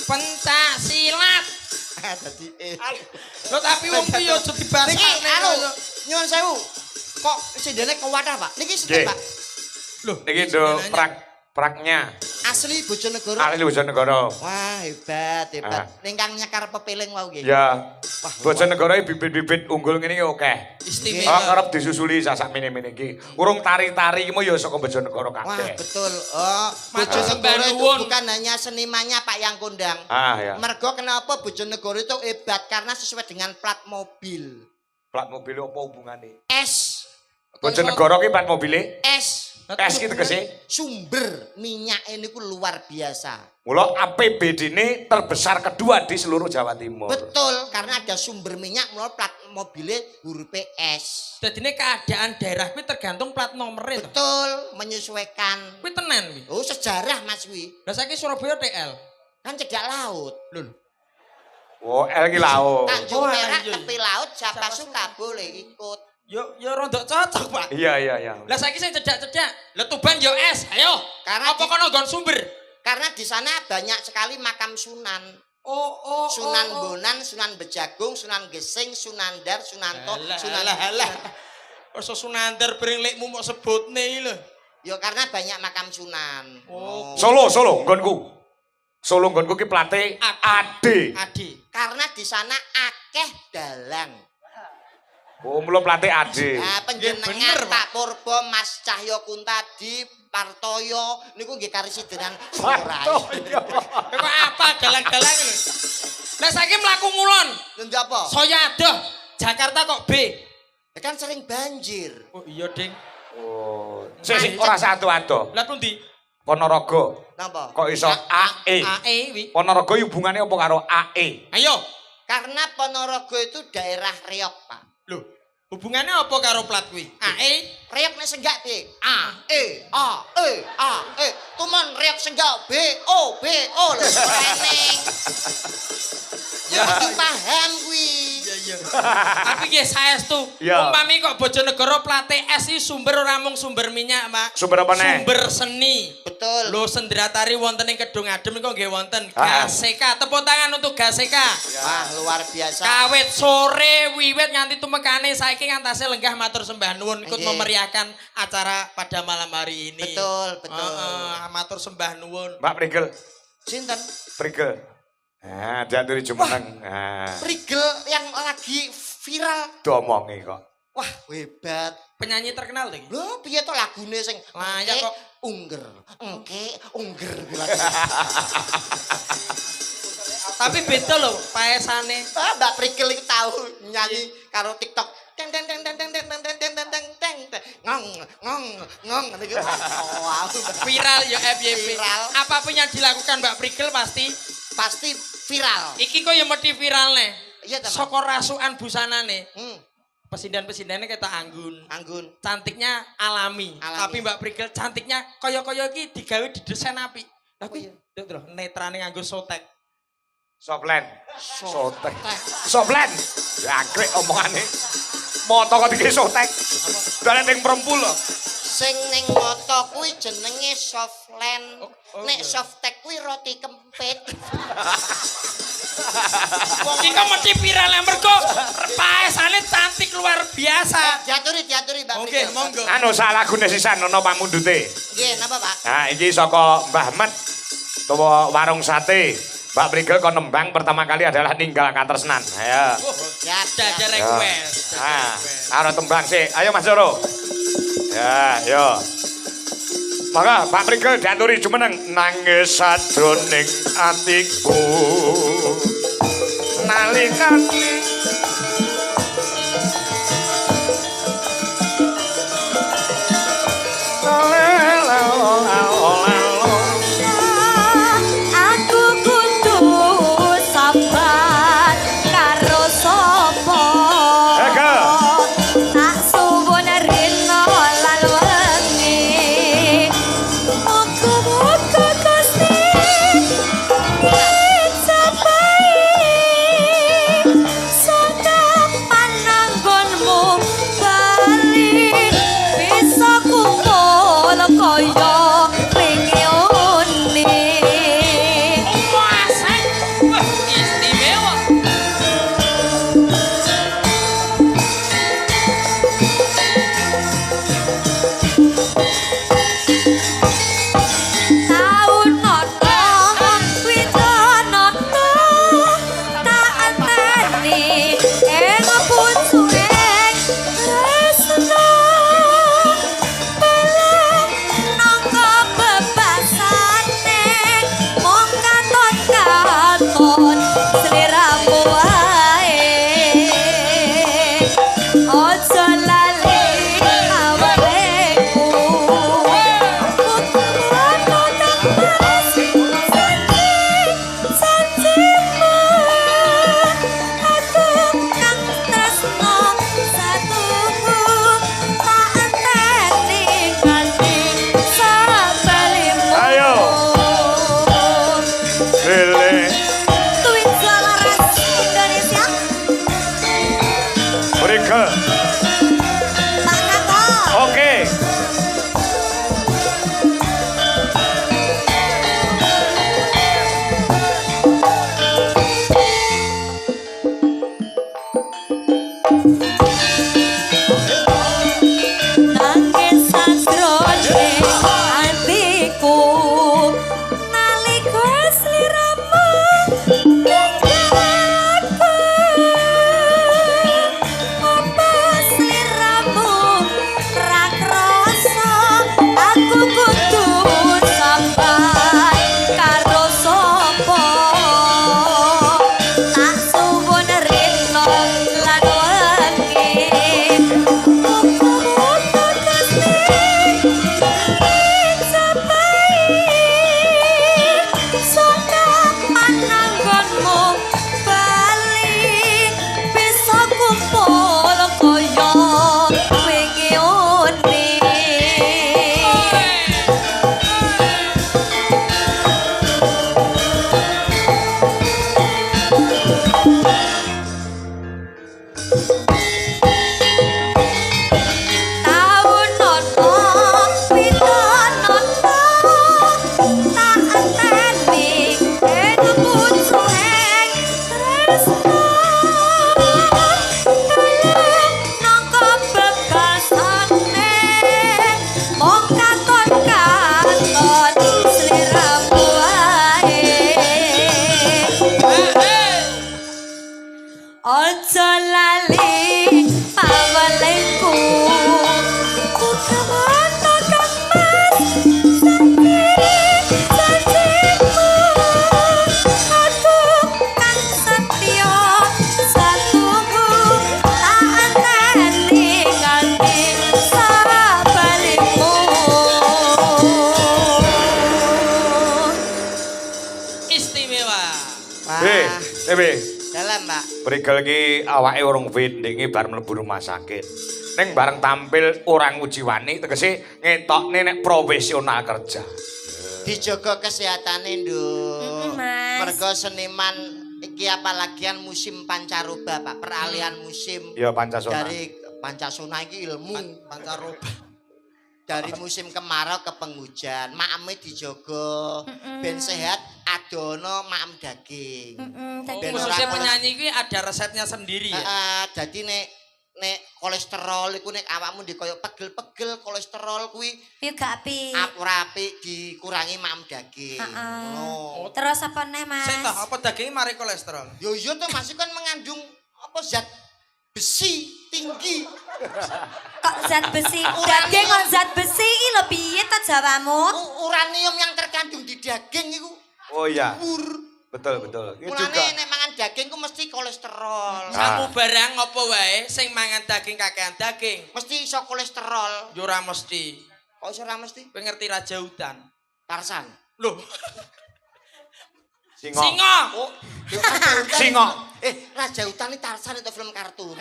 Pencak silat. jadi Lo tapi wong ku yo aja Niki dibasakne. anu nyuwun sewu. Kok sidene ke wadah, Pak? Niki Nggih. sinten, Pak? Loh, Niki do praknya. Asli Bojonegoro. Ahli Bojonegoro. Wah, hebat, hebat. Ningkang nyekar pepiling wau nggih. Ya. Wah, Bojonegoro iki bibit-bibit unggul ngene iki akeh. istimewa. Arep disusuli sak mene-mene iki. Urung tari-tari iki ya saka Bojonegoro Wah, kabeh. betul. Oh, Matur sembah Bojonegoro itu nuwun. bukan hanya senimannya Pak yang kondang. Ah, ya. Mergo kenapa Bojonegoro itu hebat karena sesuai dengan plat mobil. Plat mobil apa hubungane? S. Bojonegoro ki plat mobile S. S ki tegese. Sumber minyak ini ku luar biasa. Mula APBD-ne terbesar kedua di seluruh Jawa Timur. Betul, karena ada sumber minyak mulai plat mobilnya huruf S. Dadine keadaan daerah kuwi tergantung plat nomere to. Betul, menyesuaikan. Kuwi tenan kuwi. Oh, sejarah Mas Wi. Lah saiki Surabaya TL. Kan cedak laut. Lho. Oh, El ki laut. Tanjung Oh, Perak iya, iya. tepi laut siapa suka boleh ikut. Yo rada cocok, Pak. Iya, iya, iya. Lah saiki sing cedak-cedak. Lah Tuban yo es. Ayo. Karena Apa kono nggon sumber? Karena di sana banyak sekali makam Sunan. Oh. Sunan Bonan, Sunan Bejagung, Sunan Gesing, Sunan Dar, Sunanto, Sunan Alah. Oso Sunandar bring lekmu mok sebutne iki lho. Ya karena banyak makam Sunan. Oh. Solo, nggonku. Solo nggonku ki plate AD. Adi. Karena di sana akeh dalang. Oh, mula plate AD. Nah, bener, penjenengan Pak. Pak Purbo, Mas Cahyo Kuntadi, Partoyo, niku nggih karesidenan Surai. Kok apa dalang-dalang lho. Lah saiki mlaku ngulon. Lha apa? Saya adoh. Jakarta kok B. Ya kan sering banjir. Oh iya, Ding. Oh, sik ora satu ado. Lah pundi? Ponorogo. Napa? Kok iso AE? AE wi. Ponorogo iki hubungane apa karo AE? Ayo. Karena Ponorogo itu daerah Riok, Pak. Lho, hubungannya apa karo plat kuwi? AE. Riok nek senggak piye? A E. Tuman riok senggak B O lho ora eneng. Ya kudu paham kuwi. Iya. Tapi nggih saestu. Iya. Umpami kok Bojonegoro plate S iki sumber ora mung sumber minyak, Pak. Sumber apa neh? Sumber seni. Betul. Lho sendratari wonten ing Kedung Adem niku nggih wonten Ah. GASEKA. Tepuk tangan untuk GASEKA. Wah, luar biasa. Kawit sore wiwit nganti tumekane saiki ngantase lenggah matur sembah nuwun ikut Nggih. memeriahkan acara pada malam hari ini. Betul. Matur sembah nuwun. Mbak Prigel, Sinten? Prigel. Ah, jatuh jumeneng. Ah, Prigel yang lagi viral. domongi kok. Wah, hebat. Penyanyi terkenal lho iki. Lho, piye to lagune sing Layak kok. Unger. Tapi beda lho paesane. Ah, Mbak Prigel itu tahu nyanyi karo TikTok. Teng teng teng teng teng teng teng teng teng teng teng teng ngong niku. Wow. Viral ya FYP. Viral. Apapun yang dilakukan Mbak Prigel pasti Pasti viral. iki kok ya mesti viralne. Iya ta, Mas? Saka rasukan busanane. Pesindan-pesindannya kita anggun. Anggun. Cantiknya alami. Alami. Tapi Mbak Prigel cantiknya kaya-kaya iki digawe didesain apik. Tapi lho netrane nganggo sotek. Soplen. Sotek. Soplen. Jangkrik omongane. Moto kok dikira sotek. Dalan ning perempul lho. Sing ning moto kuwi jenenge softland. Oh, Nek iya. softek kuwi roti kempit. Iki mesti viral mergo paesane cantik luar biasa. Diaturi Mbak. Oke, Prigel. monggo. Anu salah gune sisan ana pamundute. Nggih, napa Pak? Nah, iki saka Mbah Met utawa warung sate. Mbak Prigel kon nembang pertama kali adalah ninggal katresnan. Ayo. Siap, Jajar siap. request. Ah, aro tembang sih. Ayo Mas Joro. Ya, yo. Maka Pak Prigel diaturi jumeneng nangis sadroning atiku. Nalikane Aku kudu sabar karo sapa. Ega. Tak suwun rino lan wengi. Muga-muga Gusti ngijabahi saka pananggonmu bali bisa kumpul kaya wingi uni. Puasa. Wah, istimewa. Taun nono widonono tak anteni ing pucuking tresna belum nangka bebasane mung katon-katon sliramu wae ojo lali awakku. Ayo. Lele. Prigel. Oke. Nangis sandroning atiku nalika sliramu ninggalku. Apa sliramu ra krasa aku kudu sabar karo sapa. Tak suwun rino lan wengi. Taun nono widonono tak anteni ing pucuking tresna belum nangka bebasane mung katon-katon sliramu wae. Ojo lali pawelengku. Kukawana kamas janjimu. Aku kang setya satunggu tak anteni nganti sabalikmu. Istimewa. Wah. B, TB. Dalam Mbak? Prigel ki awake urung fit ndek bar mlebu rumah sakit. Ning bareng tampil orang ujiwani tegese ngetokne nek profesional kerja. Dijaga kesehatane, Nduk. Mas. Mergo seniman iki apalagian musim pancaroba, Pak. Peralihan musim Ya Pancasona. dari Pancasona iki ilmu pancaroba. Dari musim kemarau ke penghujan, maeme dijaga ben sehat, adono maem daging. Ben Khususnya ora penyanyi iki ada resepnya sendiri ya. Dadi nek kolesterol iku nek awakmu ndek koyo pegel-pegel kolesterol kuwi Yo gak apik. ora apik dikurangi maem daging. Ngono. Terus apa nih, Mas? Sik toh, apa dagingnya mari kolesterol? Yo iya to Mas kan mengandung apa zat besi tinggi. Kok zat besi? Daging kok zat besi iki lho piye ta jawamu? Uranium yang terkandung di daging iku Oh iya. dhuwur. Betul betul. Ini Mulane juga. nek mangan daging ku mesti kolesterol. Samu barang apa wae sing mangan daging kakean daging. Mesti iso kolesterol. Yo ora mesti. Kok iso ora mesti? Kowe ngerti Raja Hutan? Tarsan. Loh, Singo. singa. Oh, yo Raja Hutan. Singo. Raja Hutan iki Tarsan itu film kartun.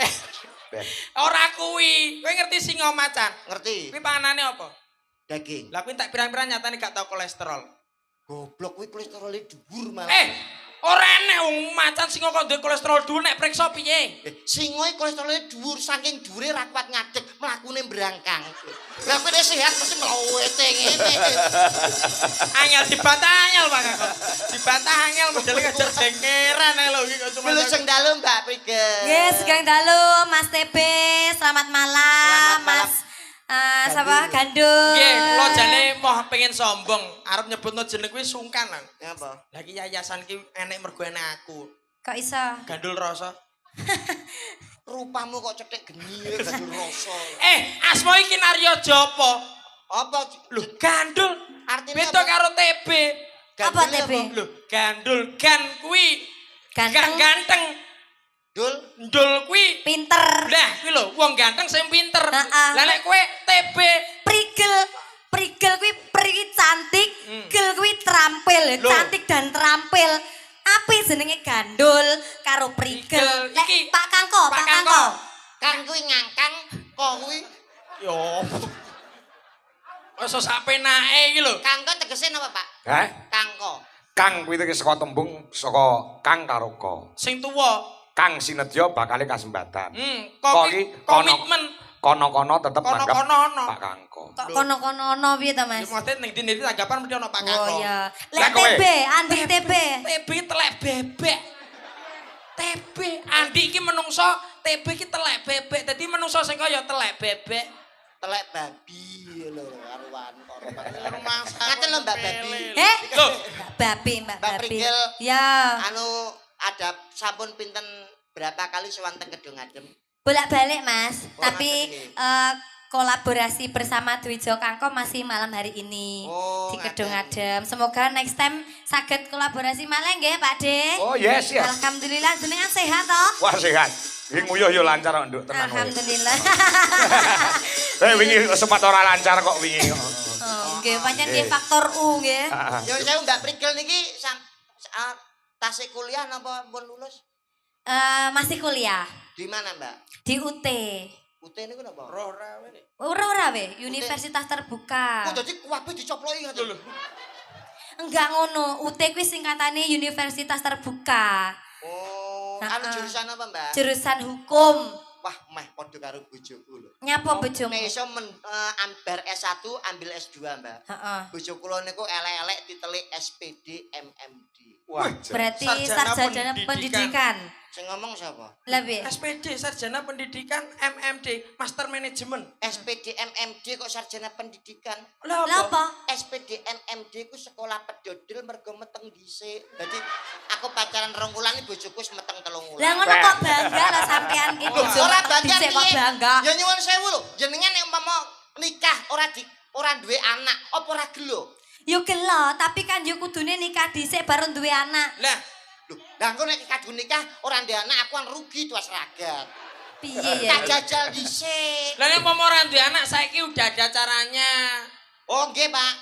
Ben. Ora kuwi. Kowe ngerti singa macan? Ngerti? Kuwi panganane apa? Daging. Lah kuwi tak pirang-pirang nyatane gak tau kolesterol. Goblok kuwi kolesterolnya dhuwur malah. Ora enek wong macan singa kok duwe kolesterol dhuwur nek priksa piye? Singo iki kolesterolnya dhuwur saking dhuwure ra kuat ngadeg, mlakune brangkang. Lah kowe nek sehat mesti mlawete ngene. Angel dibantah angel Pak Kakak. Dibantah angel modele kajar jengkeran ae lho iki kok cuma. Wilujeng dalu Mbak Prigel. Nggih, Sugeng dalu Mas TB. Selamat malam, Selamat malam. Mas. Sapa Gandul? Nggih, kula jane moh pengen sombong, arep nyebutno jeneng kuwi sungkan lah. Ngapa? Lah iki yayasan ki enek mergo enek aku. Kok iso? Gandul rasa. Rupamu kok cetek geni gandul rasa. Asma iki Naryo Japa. Apa? Lho, gandul Artinya beda apa? karo TB. Apa Gandul TB? Lho, gandul gan kuwi Ganteng, ganteng. Dul, Ndul kuwi pinter, lah kuwi lho wong ganteng sing pinter. Heeh. Lah nek kowe TB prigel. Prigel kuwi pri cantik, gel kuwi terampil, Loh. cantik dan terampil. Apa jenenge Gandul karo prigel? Prigel. Lek Iki, Pak Kangko, Pak Pak Kangko. Kangko. kan kuwi ngangkang, kok kuwi Yo. Masa sapenake iki lho. kangko tegese napa, Pak? Hah? Kangko. Kang kuwi iki saka tembung saka kang karo ko. Sing tuwa. Kang sinedya bakale kasembatan. Kok ki ki komitmen. Kono-kono tetep nanggep Kono-kono ono. Pak Kangko. Kok kono-kono ono piye to, Mas? Ya mesti ning dindi tanggapan mesti ono Pak Kakko. Oh iya. Lah, Lek kowe? TB, Andi TB. TB telek bebek. TB Andi iki menungso, TB iki telek bebek. Dadi menungso sing kaya telek bebek. Telek babi lho, aruan korban. Rumah Ngaten lho Mbak Babi. Loh, Mbak Babi, Mbak Mbak Babi. Prigel. Ya, Anu ada sampun pinten berapa kali sowan teng Kedung Adem? bolak-balik, Mas. Oh, Tapi ngaten kolaborasi bersama Dwijo Kangko masih malam hari ini Oh, di Kedung ngaten. Adem. Semoga next time saged kolaborasi malah nggih, Pak De. Oh yes yes. Alhamdulillah jenengan sehat toh? Wah sehat. Iki nguyuh yo lancar kok nduk tenan wae. Alhamdulillah. Wingi sempat ora lancar kok wingi. Oh, nggih, pancen nggih faktor U nggih. Ya saya Mbak Prigel niki tasik kuliah napa pun lulus? Masih kuliah Di mana, Mbak? di UT. UT niku napa? ora wae. Ora we, Universitas Terbuka. Oh, dadi kuwabe dicoploki ngoten lho. Enggak ngono, UT kuwi singkatane Universitas Terbuka. Oh, Heeh. anu jurusan apa, Mbak? Jurusan hukum. Wah, meh padha karo bojoku lho. Nyapa bojomu? Nek iso ambar S1 ambil S2, Mbak. Heeh. Bojo kula niku elek-elek ditelik SPD MMD. Wah. Berarti Sarjana sarjana pendidikan. pendidikan. Sing ngomong siapa? Lah piye? SPD Sarjana Pendidikan MMD Master Manajemen. SPD MMD kok sarjana pendidikan. Lah Lah apa? SPD MMD ku sekolah pedodel mergo meteng dhisik. Dadi aku pacaran 2 wulan iki bojoku wis meteng 3 wulan. Lah ngono kok bangga lah sampean ki bojo Ora meteng bangga dhisik kok piye? bangga. Ya nyuwun sewu lho, jenengan nek umpama nikah ora duwe anak, apa ora gelo? Yo gelo, tapi kan yo kudune nikah dhisik baru duwe anak. Lah, Lho, lah engko nek kadung nikah ora ndek anak aku kan rugi tuas ragat. Piye ya? Tak jajal dhisik. lah nek mau ora duwe anak saiki udah ada caranya. Oh nggih, Pak.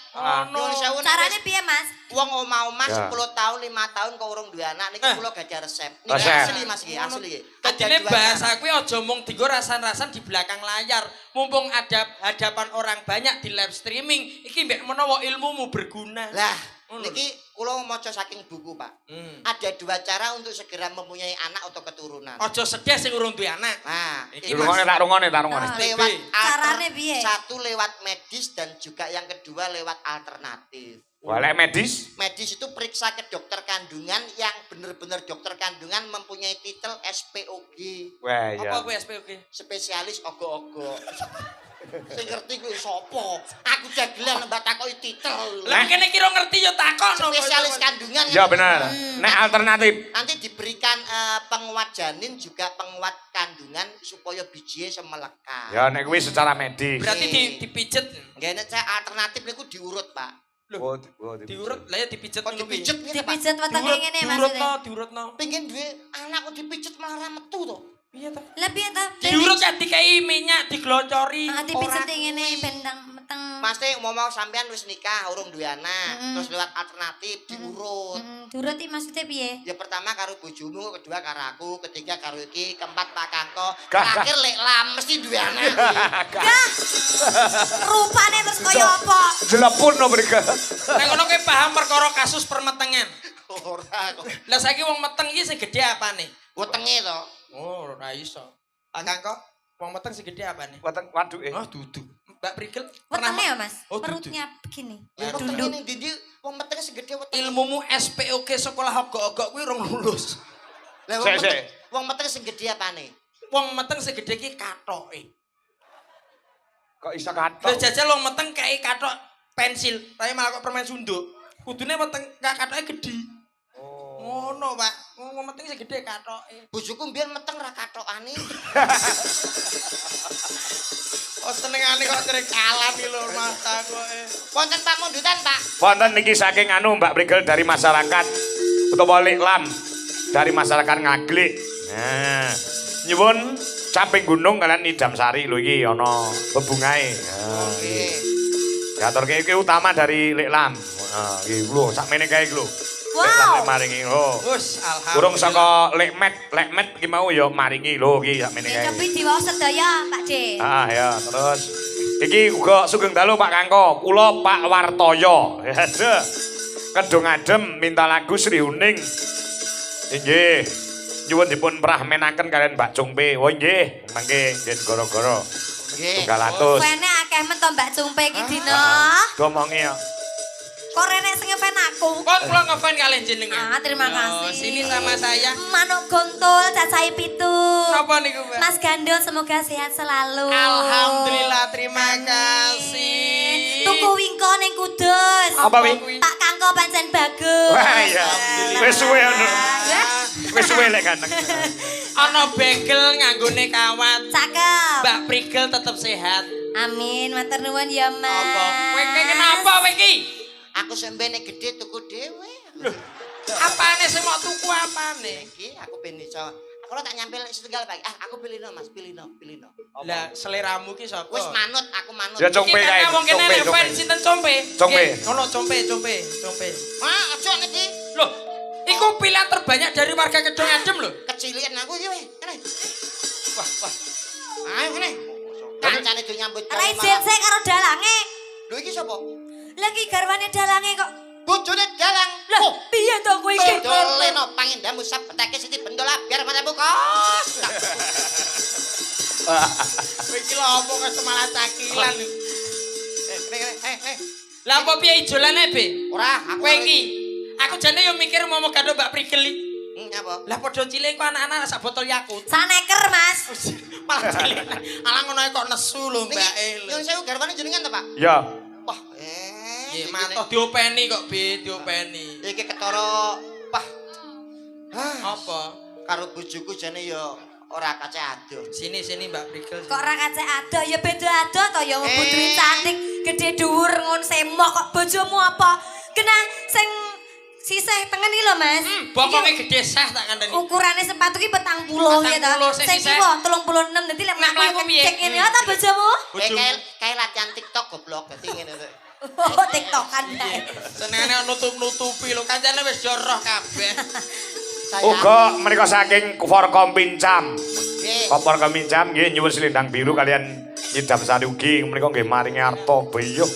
Nyuwun sewu nek Carane wis piye, Mas? wong omah-omah Ya. 10 tahun, 5 tahun kok urung duwe anak niki kula gadah resep. Niki Resep. asli Mas nggih, asli nggih. Dadine dua bahasa cara. kuwi aja mung dienggo rasan-rasan di belakang layar. Mumpung ada hadapan orang banyak di live streaming, iki mbek menawa ilmumu berguna. Lah, Ngono. niki kula maca saking buku, Pak. Ada 2 cara untuk segera mempunyai anak atau keturunan. Aja sedih sing urung duwe anak. Nah, Iki Rungone tak rungone. Ah. lewat Carane piye? Satu lewat medis dan juga yang kedua lewat alternatif. Walek medis. Medis itu periksa ke dokter kandungan yang benar-benar dokter kandungan mempunyai titel SPOG, Wah Apa ya. kuwi SPOG? spesialis ogo-ogo. Sing ngerti kuwi sapa? Aku jagelan mbak takoki titel. Lah kene kira ngerti ya takokno. Spesialis kandungan. Ya benar. Nek alternatif. Nanti diberikan penguat janin juga penguat kandungan supaya bijinya semelekat. Ya nek kuwi secara medis. Berarti dipijet. Nggak enak saya alternatif niku diurut, Pak. Oh, Diurut lah ya dipijet Kok ngono kuwi. dipijet ngene, Pak? Dipijet wetenge ngene maksudnya. Diurutno. Pengen duwe anak kok dipijet malah ra metu to. Piye to? Lah piye ta? Diurut kan dikai minyak diglocori. Ah, dipijet Ora ngene kuwi. bendang meteng. Mas mau sampean wis nikah urung duwe anak, terus lewat alternatif diurut. Durut iki maksudnya piye? Ya pertama karo bojomu, kedua karo aku, ketiga karo iki, keempat Pak Kangko, Kak. terakhir lek lam mesti duwe anak. Gah. Rupane terus kaya apa? Jelepun no mereka. Nek ngono kowe paham perkara kasus permetengan. Ora kok. Lah saiki wong meteng iki sing gedhe apane? Wetenge to. Oh, ora iso. Pak Kangko, wong meteng sing gedhe apane? Waduh Oh, dudu. Mbak Prigel pernah Wetenge ya, Mas? Oh, duduk. Perutnya begini. Ya Duduk. wetenge ning ndi wong metenge segede wetenge. ilmumu SPOG sekolah ogok-ogok kuwi rong lulus. Lah Sik, sik. wong metenge sing gedhe apane? Wong meteng sing gedhe iki kathoke. Kok iso Lah katok? jajal wong meteng kayak kathok pensil, tapi malah kok permen sunduk. Kudune meteng kathoke gedhi. Oh. Ngono, Pak. Wong meteng sing gedhe kathoke. Bojoku mbiyen meteng ra kathokane. Oh, senengane kok trek kalah iki lho Mas takoke. Wonten pamundutan, Pak. Wonten niki saking anu Mbak Prigel dari masyarakat utawa Lam dari masyarakat Ngaglik. Nah, nyuwun caping gunung kalian Idam Sari lho iki ana bebungae. Nggih. Gaturke iki utama dari Lam. Heeh, iki lho sakmene kae iki lho. Wow. Maringi lho. Wes alhamdulillah. Kurang saka lekmet iki mau ya maringi lho iki sakmene kae. Cobi diwaos sedaya, Pak D. Ah ya, terus iki uga sugeng dalu Pak Kangko, kula Pak Wartoyo. Aduh. Kedung adem minta lagu Sri Uning. Inggih. Nyuwun dipun prahmenaken kalian Mbak Cungpe. Oh nggih, mangke nggih goro-goro. Nggih. Tunggal atus. Fene akeh men to Mbak Cumpe iki dina. Domongi ya. Kok renek sing ngefan aku? Kon kula ngefan kalian jenengan. Ah, terima Yo, kasih. Sini sama saya. Manuk gontul cacai pitu. Napa niku, Mbak? Mas Gandul semoga sehat selalu. Alhamdulillah, terima kasih. Tuku wingko ning Kudus. Apa wi? kuwi? Pak Kangko pancen bagus. Wah iya. Wis suwe anu. Ya, Wis suwe lek ganteng. Ana bagel nganggone kawat. cakep. Mbak Prigel tetep sehat. Amin, matur nuwun ya, Mas. Apa? Kowe kenapa kowe iki? Aku sembene gede tuku dhewe. Apane sing mau tuku apane? Iki aku ben iso. Kalau tak nyampil setunggal Pak. Aku pilih no Mas, pilih no. Lah seleramu ki sapa? Wis manut, aku manut. Ya Cungpe kae. Kita wong kene Cungpe, nek Cungpe. fans sinten Compe? Compe. Ono Compe. Wah, aja niki. Loh, iku pilihan terbanyak dari warga Kedung Adem loh. Kecilian aku iki weh. Kene. Wah. Ayo kene. Kancane do nyambut gawe Rai malah. jense karo dalange. Lho iki sapa? Lagi garwane dalange kok. Bojone dalang. Lah, piye to kowe iki? Doleno pangendamu sapetake siti bendola biar matamu kos. Kowe iki lho apa kok malah cakilan. Eh. Lah apa piye ijolane, Be? Ora, aku Kowe iki. Aku jane yo mikir mau gado Mbak Prigel iki. Apa? Lah padha cilik kok anak-anak sak botol Yakult. Saneker, Mas. Malah cilik. Alah ngono kok nesu lho mbake lho. Nyun sewu garwane jenengan to, Pak? Ya. Wah, Nggih, matoh diopeni kok, Be, diopeni. iki ketara wah. Apa? Karo bojoku jane ya ora kace adoh. Sini Mbak Prigel. Kok ora kacek adoh ya beda adoh to ya mlebu Eh. duit cantik, gede dhuwur ngon semok kok bojomu apa? Kena sing Sisih tengen iki lho, Mas. Bokonge Iki gede sah tak kandhani. Ukurane sepatu ki 40 ya ta. 40, Sing sisih. kiwa 36 dadi lek Nek mlaku piye? cek ngene ya ta bojomu. Kayak latihan TikTok goblok dadi ngene to. Oh, TikTokan kae. Senengane nutup-nutupi lho, kancane wis joroh kabeh. Uga menika saking Forkom Pincam. Nggih. Forkom Pincam nggih nyuwun selendang biru kalian Nyidam Sari ugi menika nggih maringi arta beyuh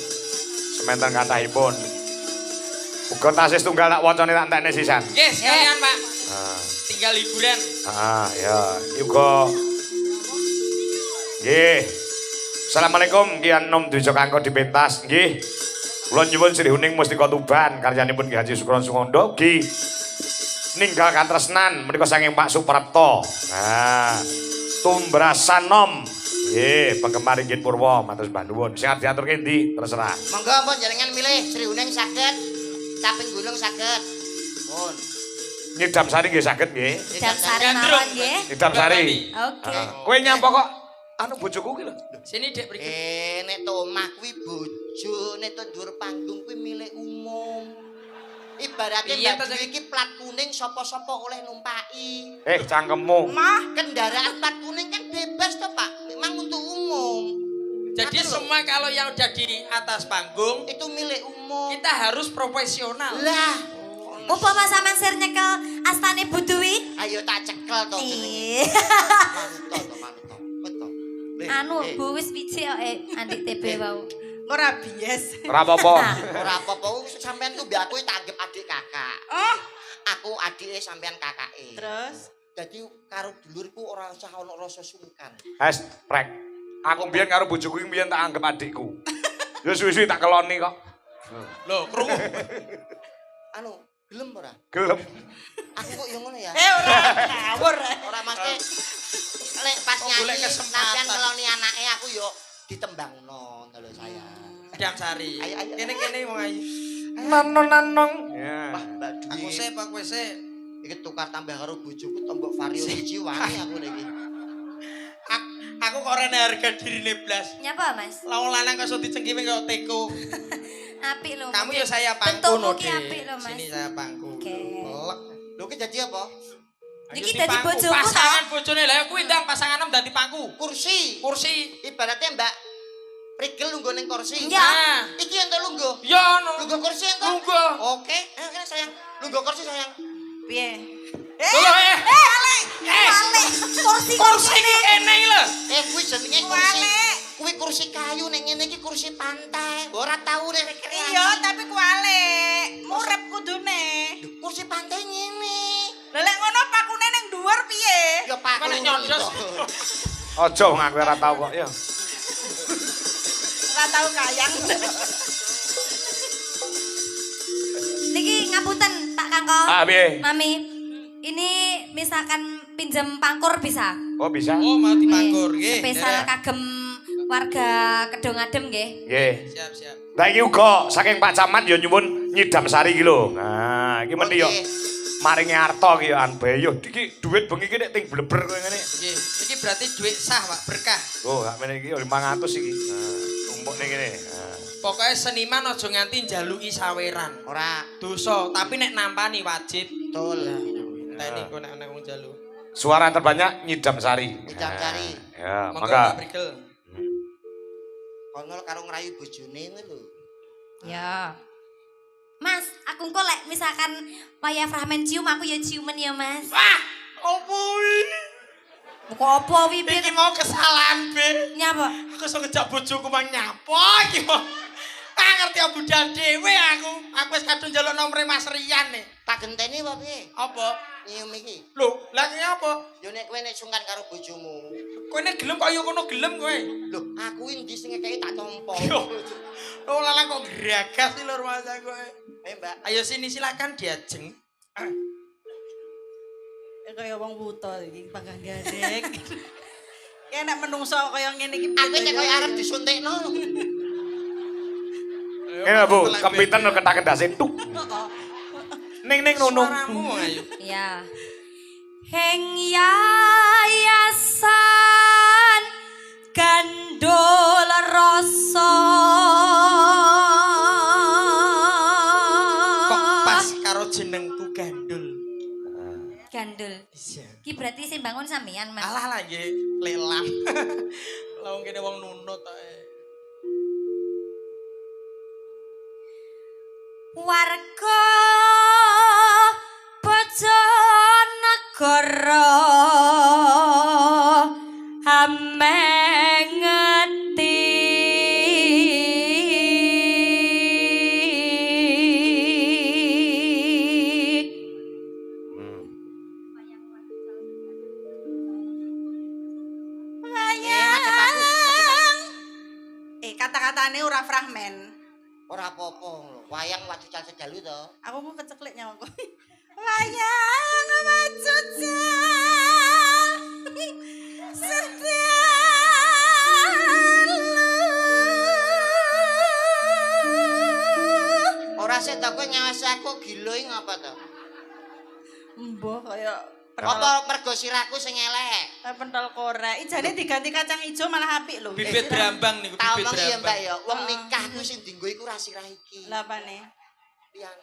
semanten kathahipun. Uga tasih tunggal tak wacane tak entekne sisan. Nggih, sekalian, Pak. Ah. Tinggal liburan. Ya, uga nggih. Assalamualaikum Kian Nom Dwijo Kangko dipentas nggih. Kula nyuwun srihuning Mustika Tuban karyanipun Ki Haji Sukron Sungondo ugi ninggal katresnan menika saking Pak Suprapto. Nah, Tumbrasan Nom. Nggih, penggemar Inggit Purwa matur mbah nuwun. Sing arep diaturke endi terserah. Monggo ampun jenengan milih Srihuning saged, Caping Gunung saged. Pun. Nyidam Sari nggih saged nggih. Jam sari Gandrung. mawon nggih. Nyidam Sari. Oke. Kowe nyampa kok anu bojoku ki lho. Sini Dek mriki. Nek to omah kuwi bojo, nek to dhuwur panggung kuwi milik umum. Ibaratnya Iya, mbak to, Dewi iki plat kuning sapa-sapa oleh numpaki. Cangkemmu. Mah kendaraan plat kuning kan bebas toh Pak, memang untuk umum. Jadi Apa lho? semua kalau yang udah di atas panggung Itu milik umum. kita harus profesional. Lah, Upama sampean sir nyekel astane Bu Dwi. ayo tak cekel to jenenge. Ih. Manut to. Betul. Anu Bu wis picik kok andik TB wau. Ora bias. Ora apa-apa. Ora apa-apa sampean tuh mbak aku tak anggap adik kakak. Oh, Aku adike sampean kakake. terus Dadi karo dulurku ora usah ana rasa sungkan. Hes, prek. Aku mbiyen karo bojoku iki mbiyen tak anggap adikku. Ya suwi-suwi tak keloni kok. Loh, krungu. Anu, gelem ora? Gelem. Aku kok yo ngono ya. ora ngawur. Ora mesti lek pas Oh, golek nyanyi kesempatan. sampean ngeloni anake aku yo ditembangno ngono lho saya. Jam Sari. Ayo, ayo. Kene-kene wong ayu. Nanong. Ya. Wah, Mbak Aku Dwi. sih, Pak kowe sih. Iki tukar tambah karo bojoku tombok vario siji wani aku lagi. Aku kok rene harga dirine blas. Nyapa, Mas? Lah wong lanang kok iso dicengkime kok teko. Apik lho. Kamu ya saya pangku Bentukmu no, ki Dek. apik lho, Mas. Sini saya pangku. Oke. Pelek. Lho ki dadi apa? Iki Ayo dadi dipangku. bojoku ta? Pasangan bojone lah kuwi ndang pasangan em dadi pangku. Kursi. Kursi. Ibaratnya Mbak Prigel lungguh ning kursi. Iya. Nah, Iki entuk lungguh. ya no. Lungguh kursi entuk. Lungguh. Oke, ayo sayang. Lungguh kursi sayang. Piye? Loh, Wale, kursi kursi iki kene iki lho. Kuwi jenenge kursi. Kuwi kursi kayu ning ngene iki kursi pantai. Ora tau nek rekreasi. Iya, tapi kuale. Murep kudune. Kursi pantai ngene. Lah lek ngono pakune ning dhuwur piye? Ya Pak. Kok nek nyondos. Aja wong aku ora tau kok ya. Ora tau kayang. Niki ngapunten Pak Kangko. Piye? Mami, ini misalkan pinjam pangkur bisa? Oh bisa? Oh, mau dipangkur nggih. Spesial kagem warga Kedong Adem nggih. Nggih. Siap, siap. Lah iki uga saking Pak Camat ya nyuwun Nyidam Sari iki lho. Nah, iki mesti yo maringi arta ki yo an beyuh. Iki dhuwit bengi iki nek ting bleber koyo ngene. Nggih, iki berarti duit sah, Pak, berkah. Oh, gak meneh iki 500 iki. Nah, tumpuk ning kene. Nah. Pokoknya seniman aja nganti njaluki saweran. Ora Dosa, tapi nek nampani wajib. betul. Teni kok nek wong njaluk. Suara terbanyak Nyidam Sari. Nyidam Sari. Ya, Monggo maka Pak Brigel. Kono karo ngrayu bojone ngono lho. Ya. Mas, aku engko lek misalkan wayah Fragmen cium aku ya ciumen ya, Mas. Wah, opo iki? Kok apa wi Iki mau kesalahan, Be. nyapa? Aku iso ngejak bojoku mang nyapa iki mau. Tak ngerti budal dhewe aku. Aku wis kadung njaluk nomere Mas Rian nih. Tak genteni apa piye? Apa? Nyium iki. Lho, lah iki apa? Yo nek kowe nek sungkan karo bojomu. Kowe nek gelem kok ya kono gelem kowe. Lho, aku endi sing ngekeki tak tompo. Yo. Oh, lalang kok geragas sih lho rumah kowe. Mbak. Ayo sini silakan diajeng. Kaya wong buta iki panggah gandeng. Ya nek menungso kaya ngene iki. Aku nek koyo arep disuntikno. ngene Bu, kempitan ketak kendase tuk. Ning nunung. Suaramu ayo. Ya. Heng yayasan gandul rasa. Kok pas karo jeneng Gandul. Iya. Ki berarti sing bangun sampean, Mas. Alah lah nggih, lelang. Lah wong kene wong nunut ae. Warga Bojonegoro amengeti Kata-katane ora fragmen. Ora apa-apa, wayang wacucal sedalu to. Aku kok keceklek nyawaku. Wayang wacucal sedalu. Ora sik to kowe ngawasi aku gila iki ngapa to? Mbah kaya Apa mergo sirahku sing elek? pentol korek. Ijane diganti kacang ijo malah apik lho. Bibit brambang niku Tak bibit omong ya Mbak brambang. ya, wong nikah ku sing dienggo iku ra sirah iki. Lah apane? Pian.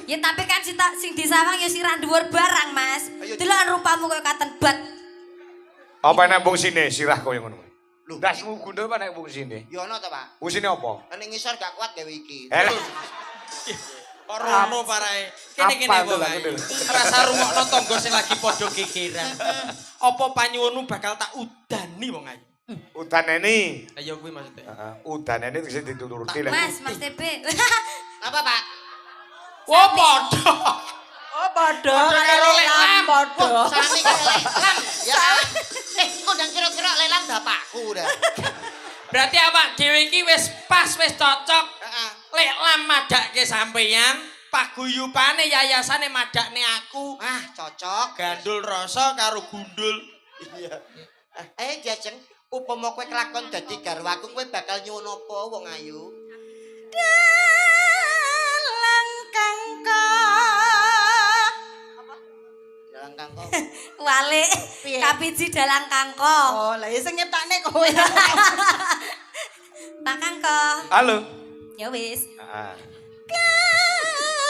Ya tapi kan sing disawang ya sirah dhuwur barang, Mas. Ayo. Delokan rupamu koyo katen bat. Apa nek fungsine sirah koyo ngono? Lho, Ndasmu gundul apa nek fungsine? ya ono to, Pak. Fungsine apa? Ning ngisor gak kuat gawe iki. Elah. Kok rono parae. Kene-kene Apa wong tuh, ae. Gundul? Rasa rungokno tangga sing lagi padha gegeran. Apa panyuwunmu bakal tak udani wong ae. Udaneni. Ayo kuwi maksudnya. Heeh, udaneni bisa dituruti lek. Mas TB. Apa, Pak? Wah padha. Oh padha Padha karo lek lam. padha. Sami karo lelang. Ya. Kok ndang kira-kira lelang bapakku dah. Berarti awak dhewe iki wis pas wis cocok. Heeh. Lek lam madake sampeyan, paguyupane yayasane madakne aku. Ah, cocok. Gandul rasa karo gundul. Iya. Diajeng upama kowe kelakon dadi garwaku kowe bakal nyuwun apa wong ayu? Dalang kangka. Dalang kangko. Wale Piye? kapiji dalang kangko. Oh, lah ya sing nyiptakne kowe. Pak Kangko. Halo. Ya wis. Heeh.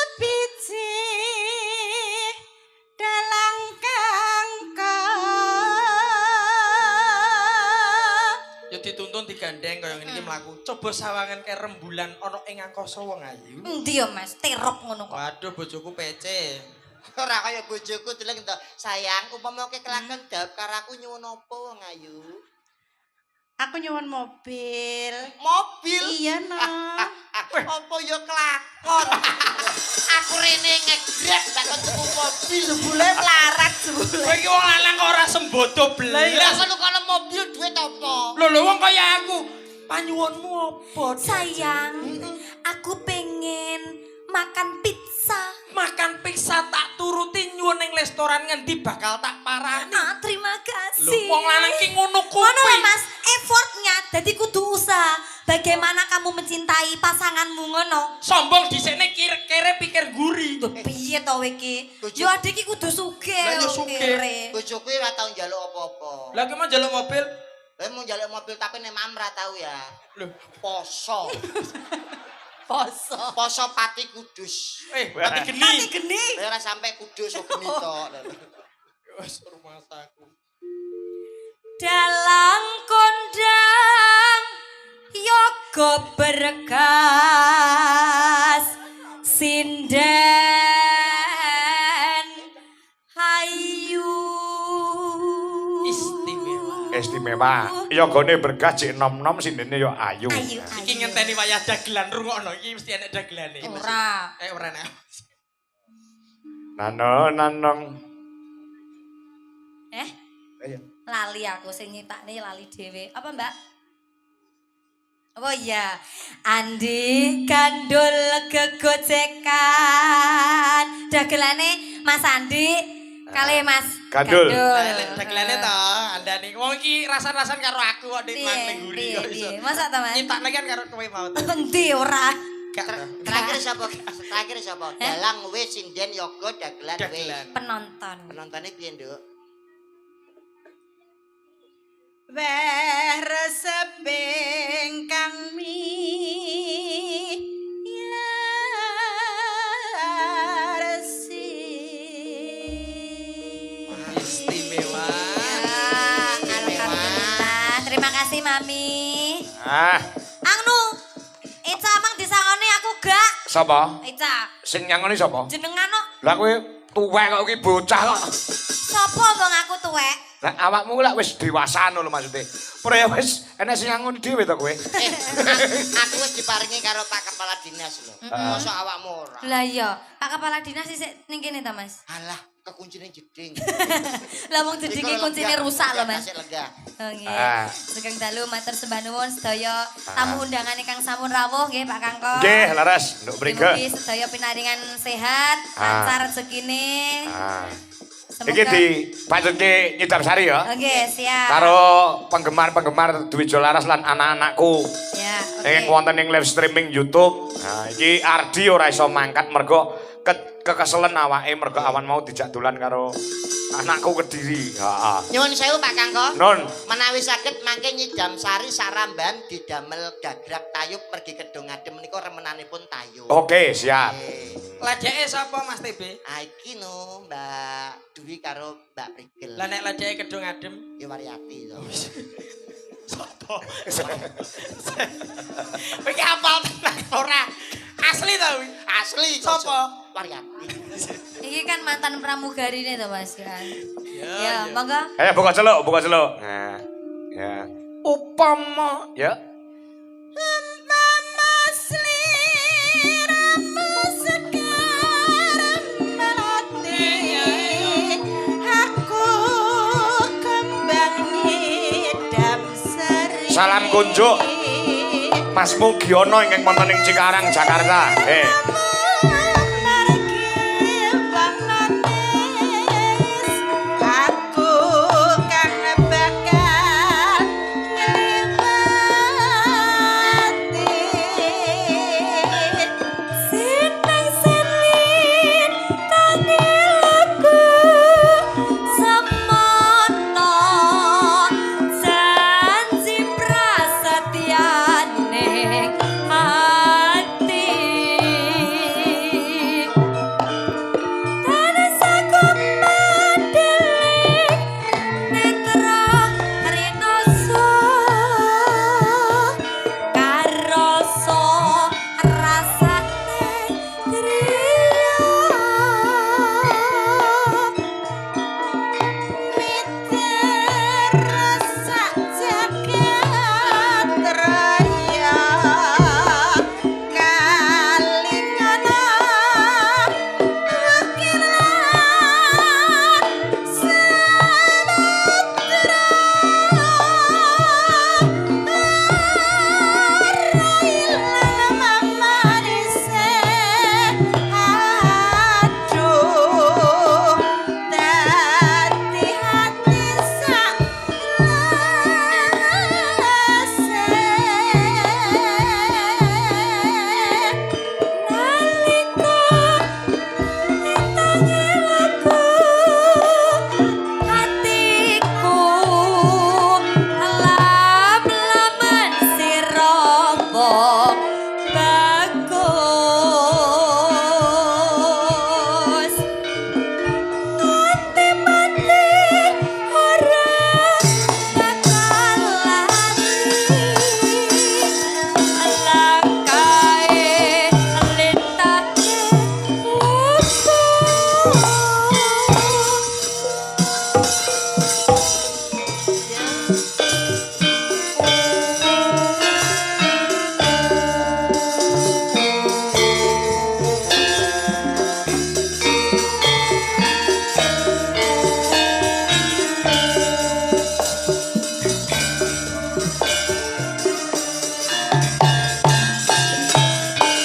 Kapiji dalang kangka. Ya dituntun digandeng kaya ngene iki mlaku. Coba sawangan ke rembulan ana ing angkasa wong ayu. Endi ya Mas? Terop ngono kok. Waduh bojoku pece. Ora kaya bojoku deleng to. Sayang, upama kowe kelakon dawuh karo aku nyuwun apa wong ayu? Aku nyuwun mobil. Mobil. Iya, no. Apa ya kelakon? Aku rene ngegrek takon tuku mobil. Jebule melarat jebule. Kowe iki wong lanang kok ora sembodo Lah belas. kalau mobil duit apa? Lho wong kaya aku. Panyuwunmu apa? Sayang, aku pengen makan pizza. Makan pizza tak turuti nyuwun ning restoran ngendi bakal tak parani. Ah, terima Lho kasih. wong lanang ki ngono Ngono kuwi. lho Mas, effortnya dadi kudu usaha. Bagaimana kamu mencintai pasanganmu ngono? Sombong dhisikne kere pikir guri. Lho piye to kowe iki? Bojo- Yo adik iki kudu sugih. Lah, yo lho, sugih. kere. Bojoku ora tau njaluk apa-apa. Lah ki mau njaluk mobil. Lah mau njaluk mobil tapi nek mam ra tau ya. Lho, Poso. Poso. Poso Pati Kudus. pati geni. Nanti geni. Lah ora sampe Kudus kok geni tok. Wes rumah saku. Dalang kondang yoga berkas sinden hayu Istimewa. Istimewa. Yogane berkah cek nom-nom sindene yo ayu. ayu Iki ngenteni wayah dagelan rungokno iki mesti enek dagelane. ora Ora nek. Nanong. Ayo. lali aku sing nyitakne lali dhewe apa Mbak oh iya Andi Gandul gegojekan dagelane Mas Andi kali Mas Gandul. Dagelane to andane. Wong iki rasan-rasan karo aku kok ning mang ning guri kok iso. masa to Mas Nyitakne kan karo kowe mau. endi ora Terakhir siapa? Terakhir siapa? Dalang wis sinden yoga dagelan wis. Dagelan. penonton Penontonnya piye, Nduk? Weh reseping kang mi ya resi Mami. Ah, Anu, Ica mang disangoni aku gak. sapa? Ica, Sing nyangoni sapa? jenengan no. Lah kowe tuwek kok iki bocah kok. Sopo bang aku tuwek? Lah awakmu lak wis dewasa ngono lho maksude. Ora ya wis enek sing nyangoni dhewe to kowe. Aku wis diparingi karo Pak Kepala Dinas lho. Mosok awakmu ora. Lah iya, Pak Kepala Dinas sik ning kene ta, Mas? Alah, kekuncine jeding. Lah wong jedinge kuncine rusak lho, Mas. Lega. Oh nggih. Ah. Sugeng dalu matur sembah nuwun sedaya tamu undangan ingkang sampun rawuh nggih Pak Kangkong. Nggih, leres, nduk mriki. Mugi sedaya pinaringan sehat, lancar rezekine. Ah. Semoga Iki dipacutke Nyidam Sari ya. Oke, siap. Karo penggemar-penggemar Dwi Jolaras lan anak-anakku. Ya, oke. Sing wonten ing live streaming YouTube. Nah, iki Ardi ora iso mangkat mergo kekeselen awake mergo awan mau dijak dolan karo anakku Kediri. Heeh. Nyuwun sewu Pak Kangko. Nun, Menawi saged mangke Nyidam Sari Saramban didamel gagrak tayub mergi kedung adem menika remenanipun tayub. oke, siap. Lajeke sapa Mas TB? Iki no Mbak Dwi karo Mbak Prigel. Lah nek lajeke kedung adem. Ya Wariati to. Sopo? Iki apal tenan ora? Asli ta kuwi? Asli Sopo? Wariati. Iki kan mantan pramugari nih to Mas kan. Ya, Ya, monggo. Ayo buka celuk, buka celuk. Nah, ya. Upama, ya. Salam kunjuk Mas Mugiono ingkang wonten ing Cikarang, Jakarta.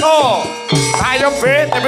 Oh, ayo be, TB.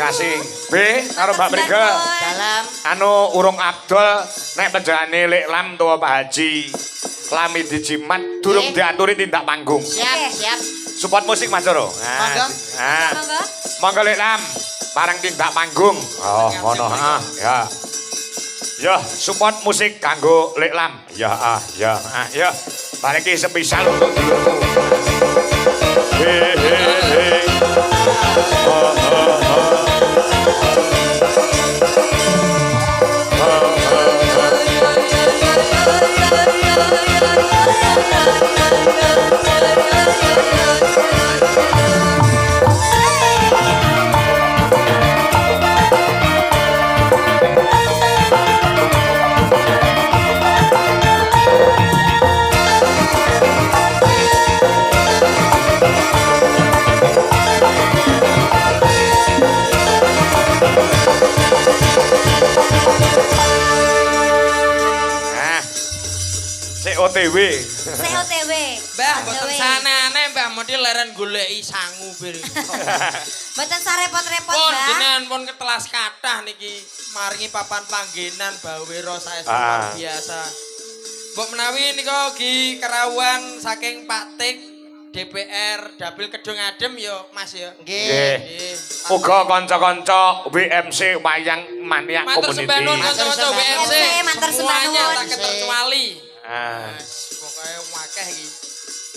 kasih. B karo Mbak Mrige. Dalam Anu urung Abdul nek penjane Lek Lam tuwa Pak Haji. Lami dijimat durung diaturi tindak panggung. siap siap. Support musik Mas Joro. Monggo. Nah. Monggo. Monggo Lek Lam. Bareng tindak panggung. Oh, ngono ya. Ya, support musik kanggo Lek Lam. Ya. Ya. Bareng iki spesial untuk dulurku. He. OTW. COTW. Mbah, mboten sanane Mbah mesti leren goleki sangu piring. Mboten sarepot-repot, Pun Mbah. jenengan pun ketelas kathah niki maringi papan panggenan bawira saestu luar biasa. Mbok menawi nika gi kerawuhan saking Pak Tik DPR Dapil Kedung Adem ya Mas ya. Nggih. Uga kanca-kanca WMC Wayang Maniak Matur Community. sembah nuwun kanca-kanca WMC. matur sembah Semuanya nuwun. tak keterkecuali. Ah, Pokoke akeh iki.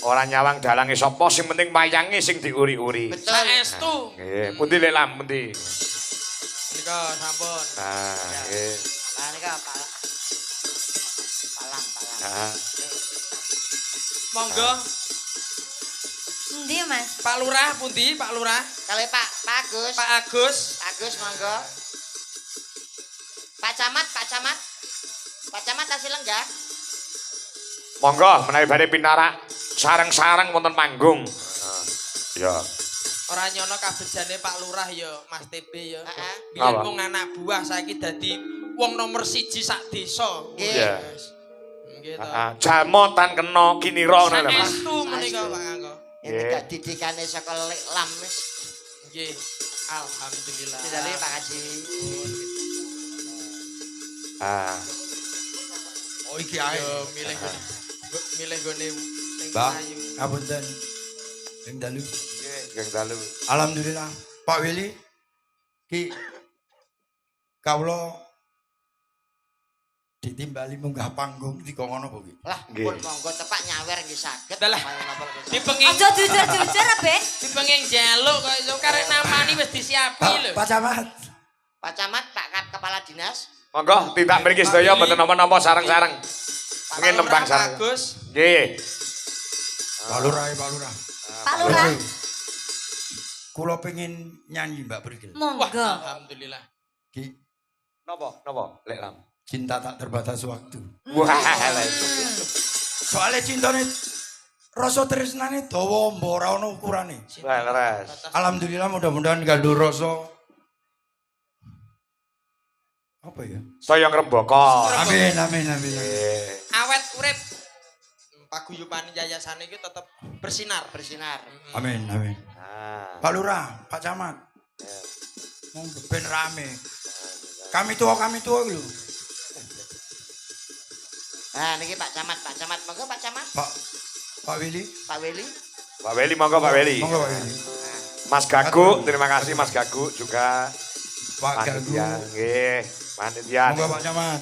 ora nyawang dalange sapa sing penting wayange sing diuri-uri. Betul. Saestu. Nggih, pundi Lek Lam pundi? Nika sampun. Ah, nggih. Nah nika palang. Ah. Monggo Endi, Mas? Pak Lurah pundi Pak Lurah? Kali Pak Agus. Pak Agus. Agus monggo. Pak Camat. Pak Camat hasil lenggah. Monggo menawi badhe pinarak sareng-sareng wonten panggung. Ya. Ora nyono kabejane Pak Lurah ya Mas TB ya. Heeh. Biyen Apa? mung anak buah saiki dadi wong nomor 1 sak desa. Nggih. Iya. Nggih to. Jamotan kena kinira ngono lho, Mas. Saestu menika Pak Angga. Ini Nggih. gak didikane saka Lek Lam wis. Nggih. Alhamdulillah. Didali Pak Haji. Ah. Oh iki ae. Yo milih gone. Milih gone sing Mbak, ayu. ngapunten. Ing dalu. Nggih, Geng dalu. Alhamdulillah. Pak Willy. Ki kawula ditimbali munggah panggung di kok ngono kok ki. Lah Nggih. pun monggo tepak nyawer nggih saged. Dalah. Napa nggih saged. Dipenging Aja jujur-jujur, Ben. dipenging jaluk kok iso karek namani wis disiapi lho. Pak Camat. Pak Camat, Pak Kepala Dinas. Monggo tindak mriki sedaya mboten napa-napa sareng-sareng. Pak Nggih nembang Lurah, Pak sareng. Agus. Nggih. Pak Lurah, Pak Lurah. Pak Lurah. Kula pengen nyanyi Mbak Brigil. Wah, Monggo. alhamdulillah. Ki Napa? Lek Lam. cinta tak terbatas waktu. Wah, lha itu. Soale cintane rasa tresnane dawa mbok ora ono ukurane. Wah, leres. Alhamdulillah mudah-mudahan gandul rasa apa ya? Saya ngrembaka. Amin. Nggih. Awet urip. Paguyuban yayasan iki tetep bersinar. Bersinar. Amin. Ah. Pak Lurah, Pak Camat. Mong ben rame. Kami tua lho. Nah niki Pak Camat. Monggo Pak Camat. Pak Willy. Pak Weli. Pak Weli, monggo Pak Weli. Monggo Pak Willy. Mas Gagu, terima kasih Mas Gagu juga. Pak Gagu. Panitia, nggih. Panitia. Monggo Pak Camat.